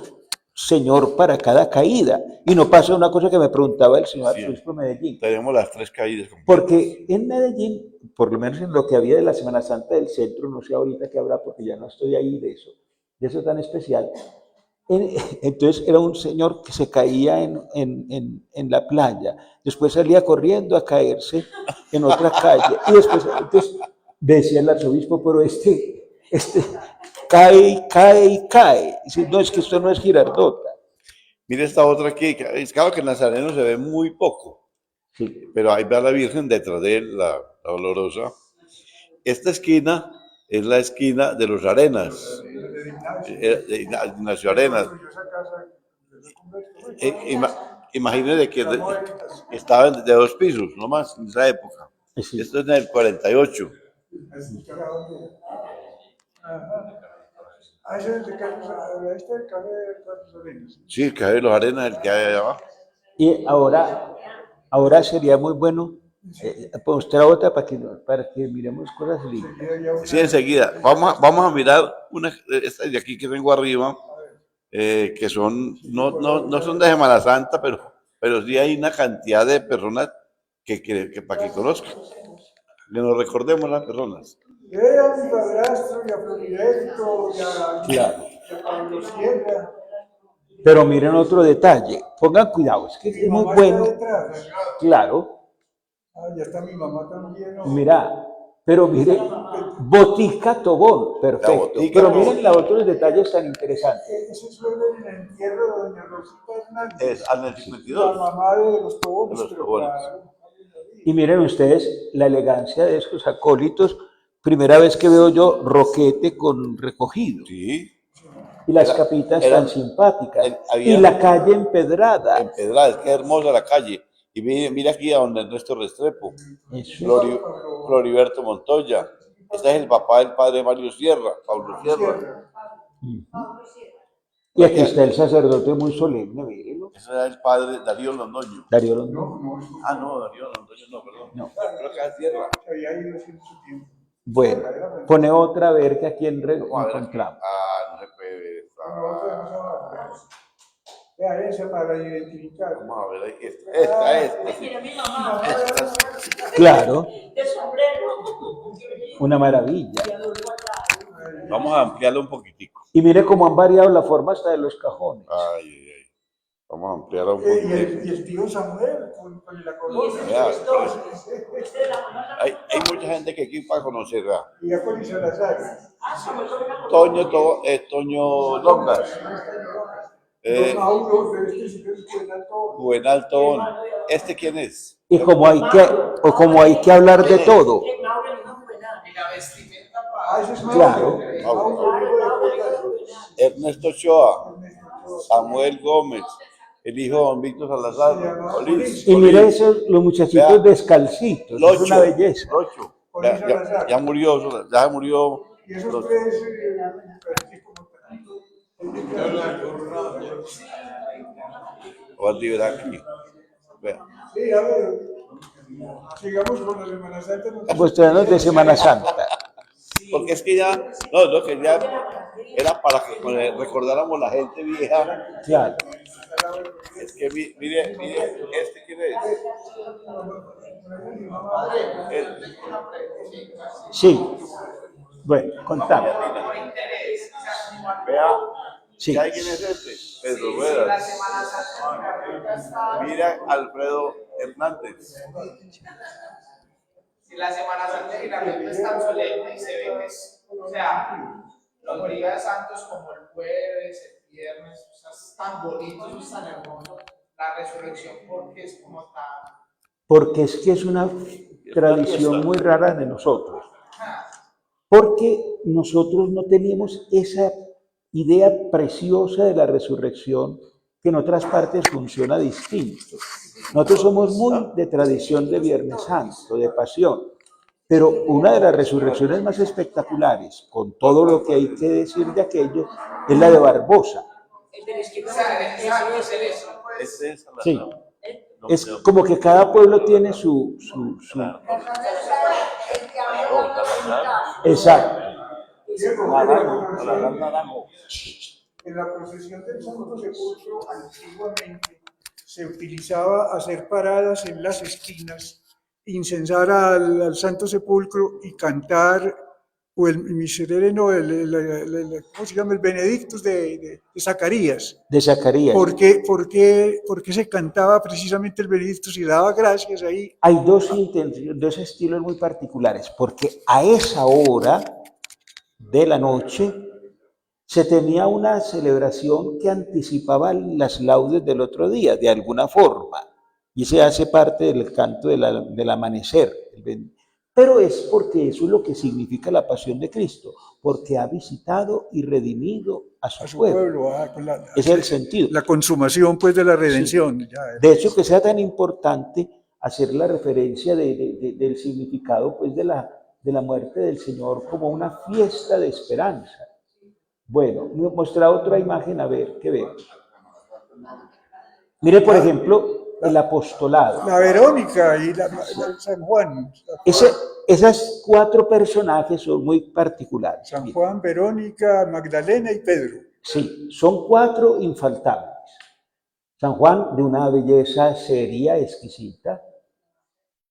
Señor para cada caída. Y no pasa una cosa que me preguntaba el señor Sí. arzobispo de Medellín. Tenemos las 3 caídas. Porque en Medellín, por lo menos en lo que había de la Semana Santa del centro, no sé ahorita qué habrá porque ya no estoy ahí de eso tan especial. Entonces era un señor que se caía en la playa, después salía corriendo a caerse en otra calle y después entonces, decía el arzobispo, pero cae y cae. Y dice, no, es que esto no es Girardota. Mire esta otra aquí, es claro que el Nazareno se ve muy poco, Sí. pero ahí va la Virgen detrás de él, la Dolorosa. Esta esquina es la esquina de los Arenas, de Ignacio Arenas. Imagínense que estaba de 2 pisos, no más, en esa época. Sí. Esto es en el 48. Ah, ese es el de Carlos, este es el café de Carlos Arenas. Sí, el café de los Arenas, el que hay allá abajo. Y ahora sería muy bueno mostrar otra para que miremos cosas lindas. Sí, enseguida. Vamos a mirar estas de aquí que tengo arriba, que son, no son de Semana Santa, pero sí hay una cantidad de personas que para que conozcan, que nos recordemos las personas. A mi padrastro y a Floriberto y a Pablo Sierra. Pero miren otro detalle, pongan cuidado, es que es muy bueno, claro, Ah, ya está mi mamá también. ¿No? Mira, pero mire, Botica Tobón, perfecto. Botica Pero Tobón. miren los otros detalles tan interesantes. Ese suele en el entierro de doña Rosita Hernández. Es al La 52. mamá de los Tobones. De los pero Tobones. claro. Y miren ustedes la elegancia de estos acólitos. Primera vez que veo yo roquete con recogido. Sí. Y las Era- capitas eran- tan simpáticas. había- Y la calle empedrada. En Pedradas, qué hermosa la calle. Y mira aquí a donde Ernesto Restrepo, Eso. Floriberto Montoya. Este es el papá del padre Mario Sierra, Pablo Sierra. Y aquí está el sacerdote muy solemne, mírenlo. Ese era el padre Darío Londoño. Darío Londoño. Ah, no, Darío Londoño no, perdón. No. Creo que era Sierra. Había ido hace mucho tiempo. Bueno, pone otra a ver que a quién Vamos a ver aquí. encontramos. Ah, no se puede ver. Vea esa para identificar. Vamos a ver ahí. Esta. Mira, mi mamá. Claro, De sombrero. una maravilla. Vamos a ampliarlo un poquitico. Y mire cómo han variado la forma hasta de los cajones. Ay. Vamos a ampliarlo un Y poquitico. el tío Samuel con la colonia. Vea, hay mucha gente que aquí para conocer. ¿Verdad? Y ya con Salazar. Toño Longas. Mauro, pero este señor es Juvenal Tobón. Juvenal Tobón. ¿Este quién es? Y como hay que hablar de todo. Y la vestimenta Ah, para... ese es Claro. Mauro, hijo de Juvenal. Ernesto Ochoa, Samuel Gómez, el hijo de don Víctor Salazar, Solís. Y mire esos, los muchachitos Vea. descalcitos. Es Locho, una belleza. Locho. Ya murió. Y esos Los- tres, así como tanto. Voy a liberar aquí. Vea. Sí, a ver, sigamos con la Semana Santa. Mostrarnos de Semana Santa. Porque es que ya, no, lo que ya era para que recordáramos la gente vieja. Claro. Es que mire, este quién es. Sí. Bueno, contame. Vea, Sí. ¿sabe quién es este? Pedro La Ruedas. Semana Santa está... Mira Alfredo Hernández. Si la Semana Santa y la gente es tan solemne y se ve que es, o sea, los días santos como el jueves, el viernes, o sea, es tan bonito, es tan hermoso, la resurrección porque es como tan... Porque es que es una tradición muy rara de nosotros. Porque nosotros no teníamos esa idea preciosa de la resurrección que en otras partes funciona distinto. Nosotros somos muy de tradición de Viernes Santo, de pasión, pero una de las resurrecciones más espectaculares, con todo lo que hay que decir de aquello, es la de Barbosa. Este es Salazar. Sí, es como que cada pueblo tiene su... Exacto. En la procesión del Santo Sepulcro, antiguamente se utilizaba hacer paradas en las esquinas, incensar al Santo Sepulcro y cantar, o el miserere, no, ¿cómo se llama? El Benedictus de Zacarías. De Zacarías. ¿Por qué se cantaba precisamente el Benedictus y daba gracias ahí? Hay dos estilos muy particulares, porque a esa hora de la noche se tenía una celebración que anticipaba las laudes del otro día, de alguna forma, y se hace parte del canto del amanecer. Pero es porque eso es lo que significa la pasión de Cristo, porque ha visitado y redimido a su pueblo. Ese es el sentido. La consumación, pues, de la redención. Sí. De hecho, que sea tan importante hacer la referencia del significado, pues, de la muerte del Señor como una fiesta de esperanza. Bueno, mostrar otra imagen, a ver, ¿qué veo? Mire, por ejemplo, el apostolado. La Verónica y la San Juan. Esas cuatro personajes son muy particulares. San Juan, Verónica, Magdalena y Pedro. Sí, son cuatro infaltables. San Juan, de una belleza seria, exquisita.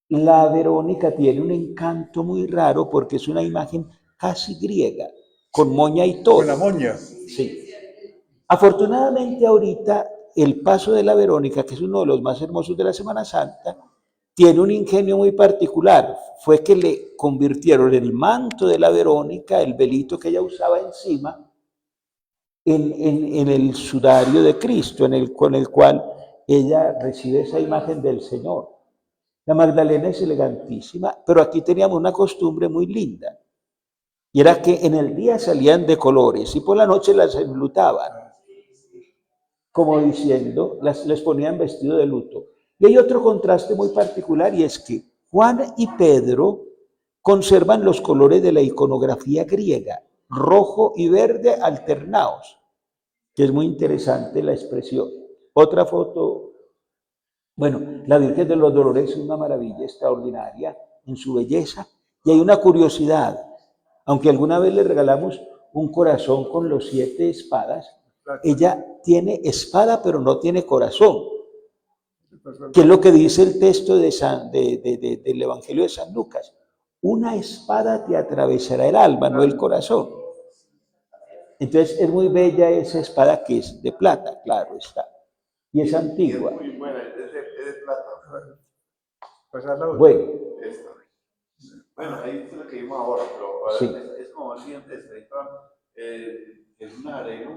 La Verónica tiene un encanto muy raro porque es una imagen casi griega, con moña y todo. Con la moña. Sí. Afortunadamente ahorita el paso de la Verónica, que es uno de los más hermosos de la Semana Santa, tiene un ingenio muy particular. Fue que le convirtieron el manto de la Verónica, el velito que ella usaba encima, en el sudario de Cristo, con el cual ella recibe esa imagen del Señor. La Magdalena es elegantísima, pero aquí teníamos una costumbre muy linda, y era que en el día salían de colores y por la noche las enlutaban, como diciendo, les ponían vestido de luto. Y hay otro contraste muy particular, y es que Juan y Pedro conservan los colores de la iconografía griega, rojo y verde alternados, que es muy interesante la expresión. Otra foto, bueno, la Virgen de los Dolores es una maravilla extraordinaria en su belleza, y hay una curiosidad, aunque alguna vez le regalamos un corazón con los 7 espadas, ella tiene espada pero no tiene corazón, que es lo que dice el texto del Evangelio de San Lucas. Una espada te atravesará el alma, no el corazón. Entonces es muy bella esa espada, que es de plata, claro está, y es antigua. Es muy buena, es de plata. Pasar la otra. Bueno, Esta. Bueno, ahí es lo que vimos ahora, pero sí. es como el siguiente, es un arreglo,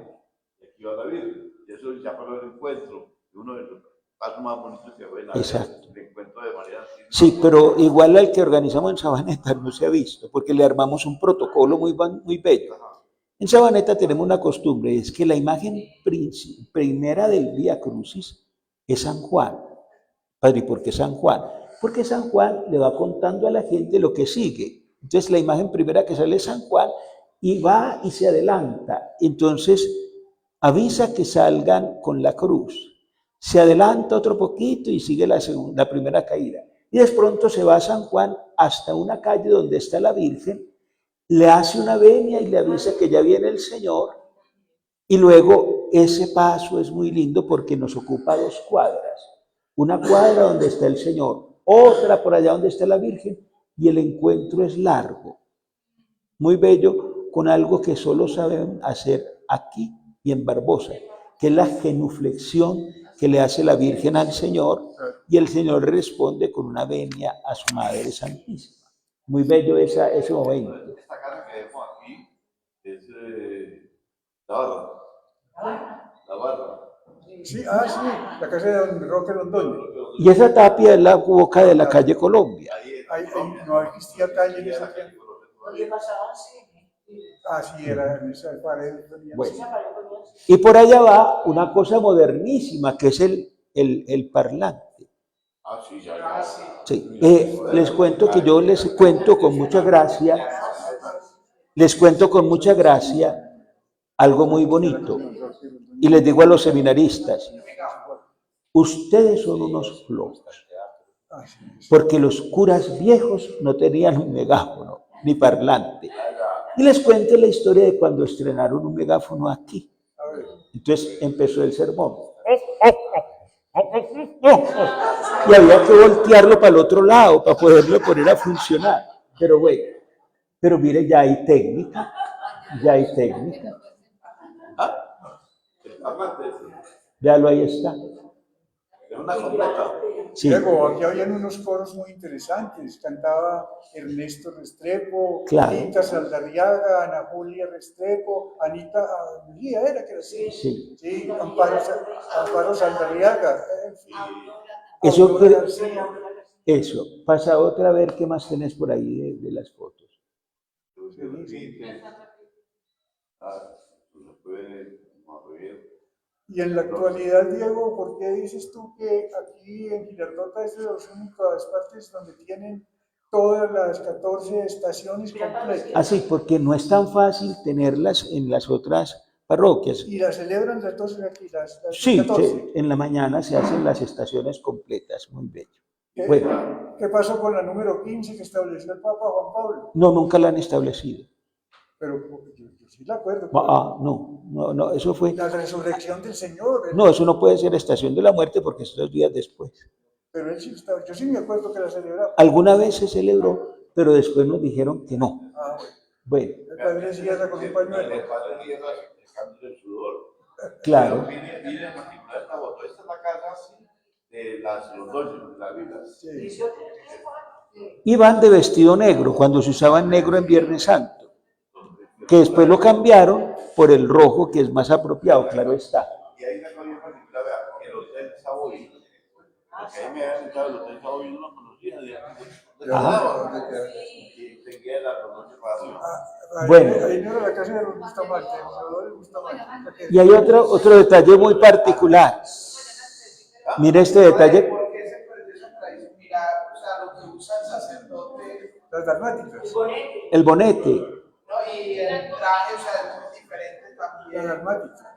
y aquí va la Virgen, y eso ya para el encuentro, uno de los pasos más bonitos que fue Exacto. el encuentro de María. Sí, pero igual al que organizamos en Sabaneta no se ha visto, porque le armamos un protocolo muy bello. En Sabaneta tenemos una costumbre, es que la imagen primera del Vía Crucis es San Juan. Padre, ¿y por qué San Juan? Porque San Juan le va contando a la gente lo que sigue. Entonces la imagen primera que sale es San Juan, y va y se adelanta. Entonces avisa que salgan con la cruz. Se adelanta otro poquito y sigue la primera caída. Y de pronto se va a San Juan hasta una calle donde está la Virgen, le hace una venia y le avisa que ya viene el Señor. Y luego ese paso es muy lindo porque nos ocupa 2 cuadras. Una cuadra donde está el Señor, otra por allá donde está la Virgen, y el encuentro es largo, muy bello, con algo que solo saben hacer aquí y en Barbosa, que es la genuflexión que le hace la Virgen al Señor, y el Señor responde con una venia a su Madre Santísima. Muy bello ese momento. Esta casa que vemos aquí es la barra. La barra. Sí, sí, la casa de don Roque Londoño. Y esa tapia es la boca de la calle Colombia. No existía calle en esa tiempo. Porque pasaban Así era, en esa pared. Bueno, y por allá va una cosa modernísima, que es el parlante. Ah, sí, ya. Sí. Les cuento que yo les cuento con mucha gracia, algo muy bonito. Y les digo a los seminaristas, ustedes son unos flojos, porque los curas viejos no tenían un megáfono ni parlante. Y les cuento la historia de cuando estrenaron un megáfono aquí. Entonces empezó el sermón. Y había que voltearlo para el otro lado para poderlo poner a funcionar. Pero bueno, pero mire, ya hay técnica. Véalo, ahí está. Una completa. Sí, Luego, aquí habían unos coros muy interesantes. Cantaba Ernesto Restrepo, Claro. Anita Saldarriaga, Ana Julia Restrepo, Anita Mejía era que era así. sí. Sí, Amparo Saldarriaga. Eso, Aurora García. eso. Pasa otra, a ver qué más tenés por ahí de las fotos. Y en la actualidad, Diego, ¿por qué dices tú que aquí en Girardota es de las únicas partes donde tienen todas las 14 estaciones completas? Así, porque no es tan fácil tenerlas en las otras parroquias. Y las celebran entonces aquí, las Sí, 14. en la mañana se hacen las estaciones completas, muy bello. ¿Qué, Bueno, ¿Qué pasó con la número 15 que estableció el Papa Juan Pablo? no, nunca la han establecido. Pero yo sí la acuerdo. No, eso fue. La resurrección del Señor. No, eso no puede ser estación de la muerte porque es 2 días después. Pero él sí estaba, yo sí me acuerdo que la celebraba. Alguna vez se celebró, pero después nos dijeron que no. Ah, Bueno, el padre cierra con un pañuelo. El padre cierra el sudor. claro. Miren en particular esta foto. Esta es la casa de las Londoño, las vilas. Sí. Iban de vestido negro, cuando se usaba negro en Viernes Santo, que después lo cambiaron por el rojo, que es más apropiado, claro está. Y ahí una cosa bien particular, vea, el hotel Savoy, porque ahí me habían entrado el hotel Savoy, yo no lo conocía, y seguía la Londoño Radio. Bueno. Ahí no era la casa de los Bustamante, los Bustamante. Y hay otro detalle muy particular. Mira este detalle. ¿Por qué se perdió esa tradición? Mira, o sea, lo que usa el sacerdote, Las dalmáticas. El bonete. ¿no? Y el traje, o sea, es diferente Las también. dalmáticas.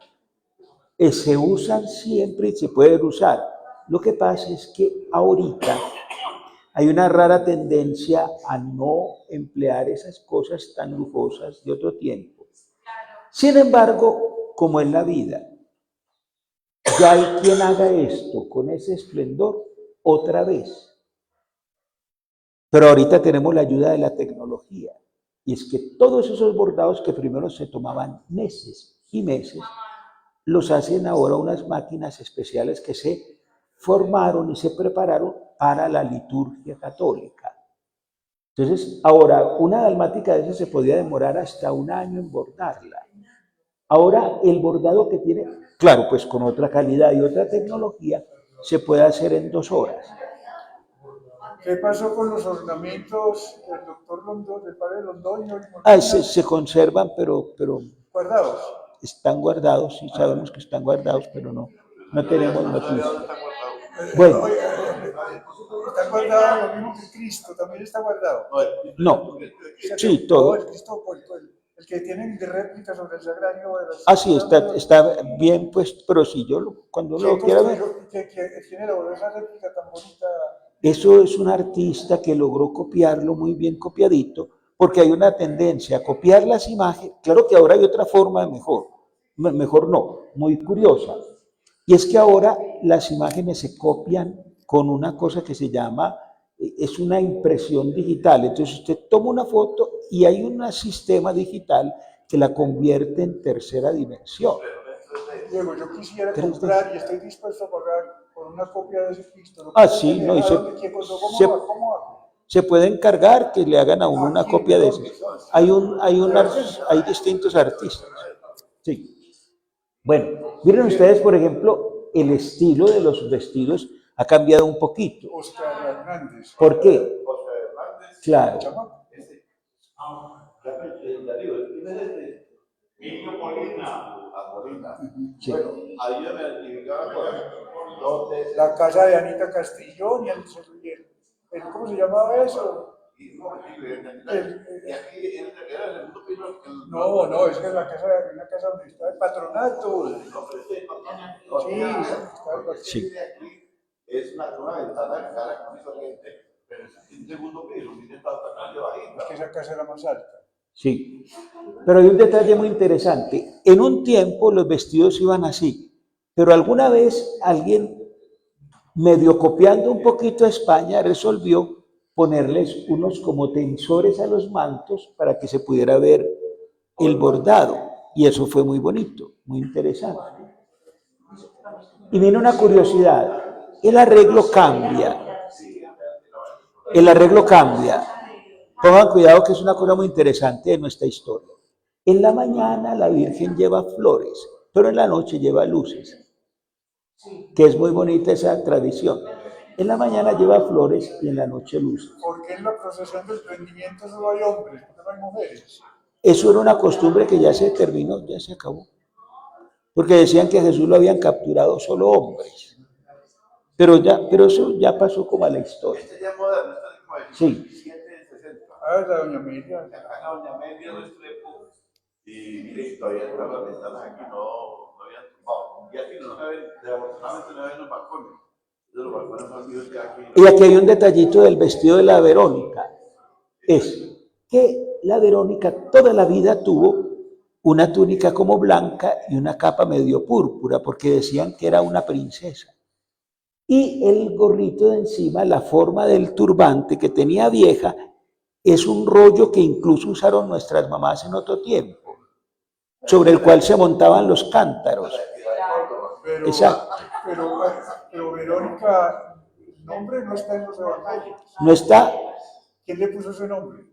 Se usan siempre y se pueden usar. Lo que pasa es que ahorita hay una rara tendencia a no emplear esas cosas tan lujosas de otro tiempo. Sin embargo, como en la vida, ya hay quien haga esto con ese esplendor otra vez. Pero ahorita tenemos la ayuda de la tecnología. Y es que todos esos bordados que primero se tomaban meses y meses, los hacen ahora unas máquinas especiales que se formaron y se prepararon para la liturgia católica. Entonces, ahora, una dalmática de esas se podía demorar hasta 1 año en bordarla. Ahora, el bordado que tiene, claro, pues con otra calidad y otra tecnología, se puede hacer en 2 horas. ¿Qué pasó con los ornamentos del doctor Londoño, del padre Londoño? Se conservan, pero Guardados. están guardados, sí sabemos que están guardados, pero no tenemos noticia. Bueno. Bueno. Está guardado lo mismo que Cristo, también está guardado. No, sea, sí, todo. El Cristo, el que tienen de réplica sobre el sagrario. Sí, está bien, pues, pero si yo cuando lo quiera ver. ¿Quién elaboró esa réplica tan bonita? Eso es un artista que logró copiarlo muy bien copiadito, porque hay una tendencia a copiar las imágenes. Claro que ahora hay otra forma mejor no, muy curiosa. Y es que ahora las imágenes se copian con una cosa que se llama, es una impresión digital. Entonces usted toma una foto y hay un sistema digital que la convierte en tercera dimensión. Diego, yo quisiera comprar y estoy dispuesto a pagar por una copia de ese Cristo. Sí, no, y ¿Cómo hago? Se puede encargar que le hagan a uno una copia de eso. Hay distintos artistas. Sí. Bueno, miren ustedes, por ejemplo, el estilo de los vestidos ha cambiado un poquito. Oscar Hernández. ¿Por qué? Oscar Hernández. Claro. Niño Molina. Sí. Bueno, ayúdame a identificar dónde. La casa de Anita Castillón y ¿cómo se llamaba eso? No, es que es una casa donde está el patronato. Sí. Es una ventana cara con esa gente, pero es un segundo piso, está bastante bajita. Es que esa casa era más alta. Sí, pero hay un detalle muy interesante. En un tiempo los vestidos iban así, pero alguna vez alguien, medio copiando un poquito a España, resolvió ponerles unos como tensores a los mantos para que se pudiera ver el bordado. Y eso fue muy bonito, muy interesante. Y viene una curiosidad, el arreglo cambia. El arreglo cambia. Pongan cuidado que es una cosa muy interesante de nuestra historia. En la mañana la Virgen lleva flores, pero en la noche lleva luces, que es muy bonita esa tradición. En la mañana lleva flores y en la noche luces. ¿Por qué en la procesión del prendimiento solo hay hombres? ¿Por qué no hay mujeres? Eso era una costumbre que ya se terminó, ya se acabó. Porque decían que a Jesús lo habían capturado solo hombres. Pero eso ya pasó como a la historia. Sí. La doña Amelia. La doña Amelia Restrepo, y mire, todavía están las ventanas aquí, no habían tumbado. Y aquí desafortunadamente no ven los balcones. Los balcones son vivos que aquí. Y aquí hay un detallito del vestido de la Verónica. Es que la Verónica toda la vida tuvo una túnica como blanca y una capa medio púrpura, porque decían que era una princesa. Y el gorrito de encima, la forma del turbante que tenía vieja, es un rollo que incluso usaron nuestras mamás en otro tiempo, sobre el cual se montaban los cántaros. Exacto. Pero Verónica El nombre no está en los evangelios. No está, ¿Quién le puso ese nombre?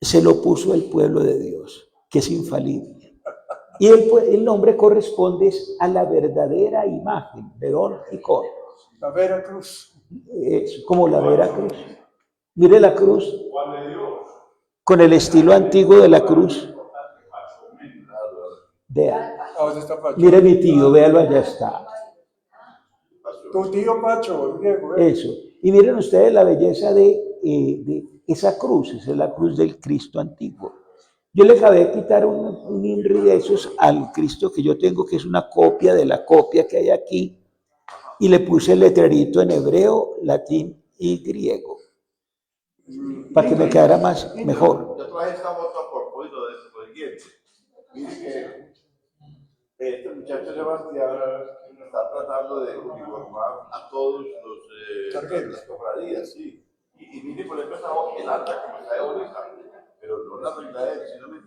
se lo puso el pueblo de Dios, que es infalible. Y el nombre corresponde a la verdadera imagen, Verón y Cor. La Vera Cruz. Es como la Vera Cruz. Mire la cruz, con el estilo antiguo de la cruz. Vea, ¿A dónde está Pacho? mire mi tío, véalo, allá está. Tu tío Pacho, Diego. Eso. Y miren ustedes la belleza de esa cruz, esa es la cruz del Cristo antiguo. Yo le acabé de quitar un INRI de esos al Cristo que yo tengo, que es una copia de la copia que hay aquí, y le puse el letrerito en hebreo, latín y griego, para que me quedara mejor. Yo traje esta foto a propósito de eso, siguiente. Mire que este muchacho Sebastián está tratando de uniformar a todos las cofradías, sí. Y mire, por ejemplo, el alta como está de bonita, pero no la regla de él, sino que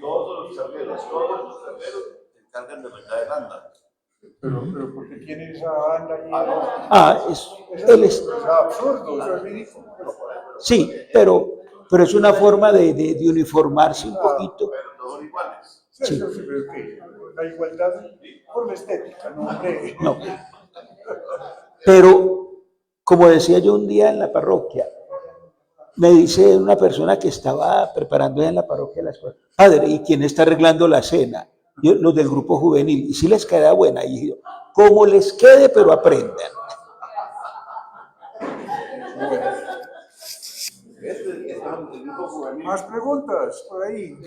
todos los cargueros se encargan de regla el anda. Pero ¿por qué tiene esa banda ahí? Él es, Es absurdo, eso es ridículo. sí, pero es una forma de uniformarse un poquito. Pero todos son iguales. Sí. Eso sí, pero ¿qué? La igualdad por la estética, no, hombre. No. Pero, como decía yo un día en la parroquia, me dice una persona que estaba preparando en la parroquia las cosas, padre, ¿y quién está arreglando la cena? Los del grupo juvenil. Y si les queda buena, y yo, como les quede, pero aprendan. Más preguntas por ahí.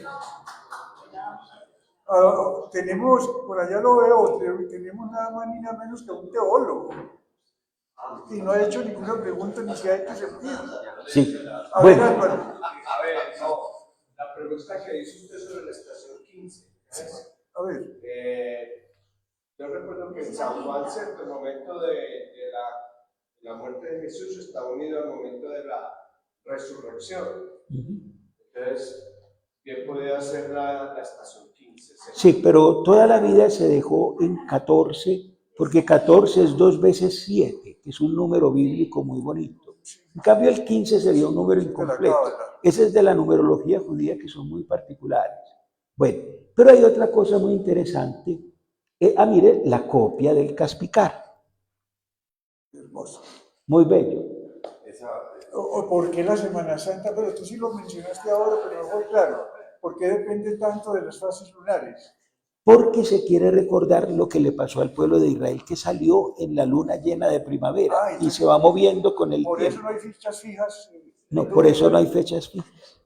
Tenemos, por allá lo veo, tenemos nada más ni nada menos que un teólogo. Y no ha hecho ninguna pregunta ni se ha hecho sentido. Sí. A ver, Bueno, Álvaro. A ver, no. La pregunta que hizo usted sobre la estación 15. A ver. Yo recuerdo que en San Juan, ¿cierto? El momento de la muerte de Jesús está unido al momento de la resurrección. Entonces, bien podría ser la estación 15. sí, pero toda la vida se dejó en 14, porque 14 es 2 veces 7, que es un número bíblico muy bonito. En cambio, el 15 sería un número incompleto. Ese es de la numerología judía, que son muy particulares. Bueno, pero hay otra cosa muy interesante. Mire, la copia del Caspicar. Hermoso. Muy bello. ¿O por qué la Semana Santa? Pero tú sí lo mencionaste ahora, pero no fue claro. ¿Por qué depende tanto de las fases lunares? Porque se quiere recordar lo que le pasó al pueblo de Israel, que salió en la luna llena de primavera y se va moviendo con el por tiempo. Eso no hay fechas fijas. No, por eso no hay fechas fijas.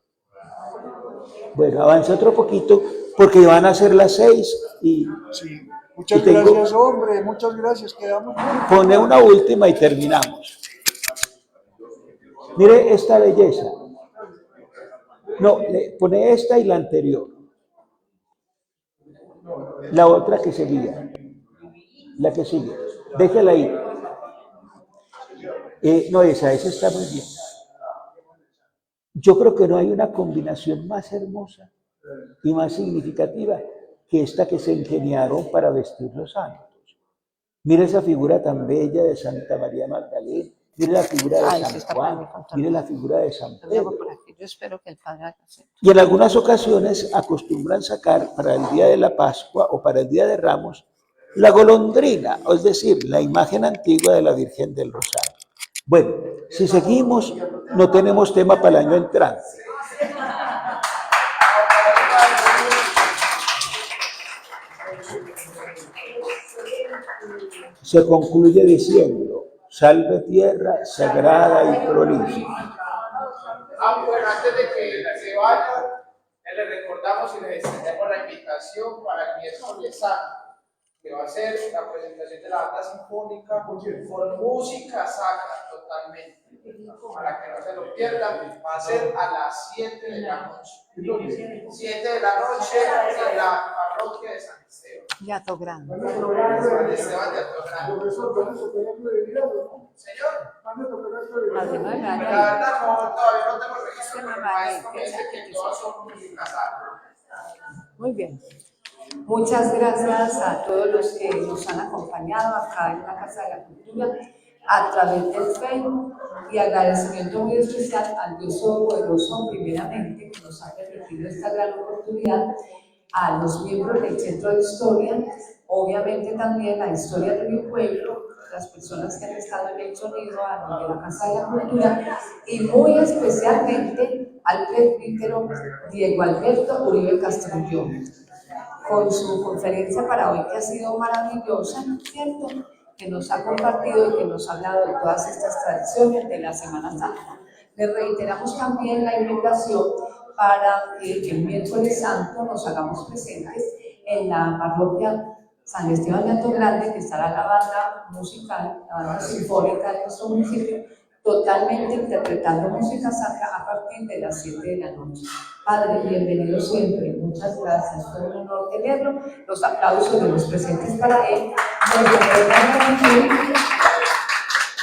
Bueno, avanza otro poquito, porque van a ser las 6 y... Sí. Muchas gracias, hombre. Muchas gracias. Quedamos muy... Pone una última y terminamos. Mire esta belleza. No, le pone esta y la anterior. La otra que seguía. La que sigue. Déjela ahí. No, esa está muy bien. Yo creo que no hay una combinación más hermosa y más significativa que esta que se ingeniaron para vestir los santos. Mira esa figura tan bella de Santa María Magdalena, mire la figura de San Juan, mire la figura de San Pedro. Yo espero que el Padre haga así. Y en algunas ocasiones acostumbran sacar para el día de la Pascua o para el día de Ramos la golondrina, es decir, la imagen antigua de la Virgen del Rosario. Bueno, si seguimos, no tenemos tema para el año entrante. Se concluye diciendo, salve tierra sagrada y prolífica. Bueno, antes de que se vayan, les recordamos y les extendemos la invitación para el miércoles santo, que va a ser la presentación de la banda sinfónica con música sacra totalmente. Para que no se lo pierdan, va a ser a las 7 de la noche. 7 de la noche en la parroquia de San Esteban. Yato Grande. San Esteban de Atogrande. Señor, Además, la verdad no, todavía no tengo registro, pero el maestro me dice que todas son música sacra. muy bien. Muchas gracias a todos los que nos han acompañado acá en la Casa de la Cultura. a través del Facebook, y agradecimiento muy especial al Dios Todopoderoso, primeramente, que nos ha permitido esta gran oportunidad, a los miembros del Centro de Historia, obviamente también a Historia de mi Pueblo, las personas que han estado en el sonido, a los de la Casa de la Cultura, y muy especialmente al presbítero Diego Alberto Uribe Castrillón, con su conferencia para hoy que ha sido maravillosa, ¿cierto? Que nos ha compartido y que nos ha hablado de todas estas tradiciones de la Semana Santa. Le reiteramos también la invitación para que el miércoles santo nos hagamos presentes en la parroquia San Esteban de Alto Grande, que estará la banda musical, la banda sinfónica de nuestro municipio, totalmente interpretando música sacra a partir de las 7 de la noche. Padre, bienvenido siempre, muchas gracias, fue un honor tenerlo. Los aplausos de los presentes para él.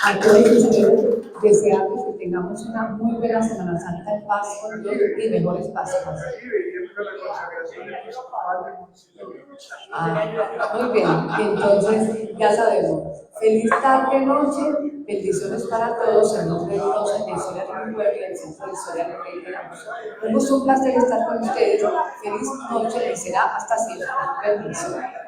A todos ustedes, deseamos que tengamos una muy buena Semana Santa en paz con Dios y mejores Pascuas. Muy bien, entonces ya sabemos. Feliz tarde, noche, bendiciones para todos en nombre de Dios, en la Historia de mi Pueblo y el Centro de Historia de Reiteramos. Un gusto, un placer estar con ustedes. Feliz noche y será hasta siempre. Bendiciones.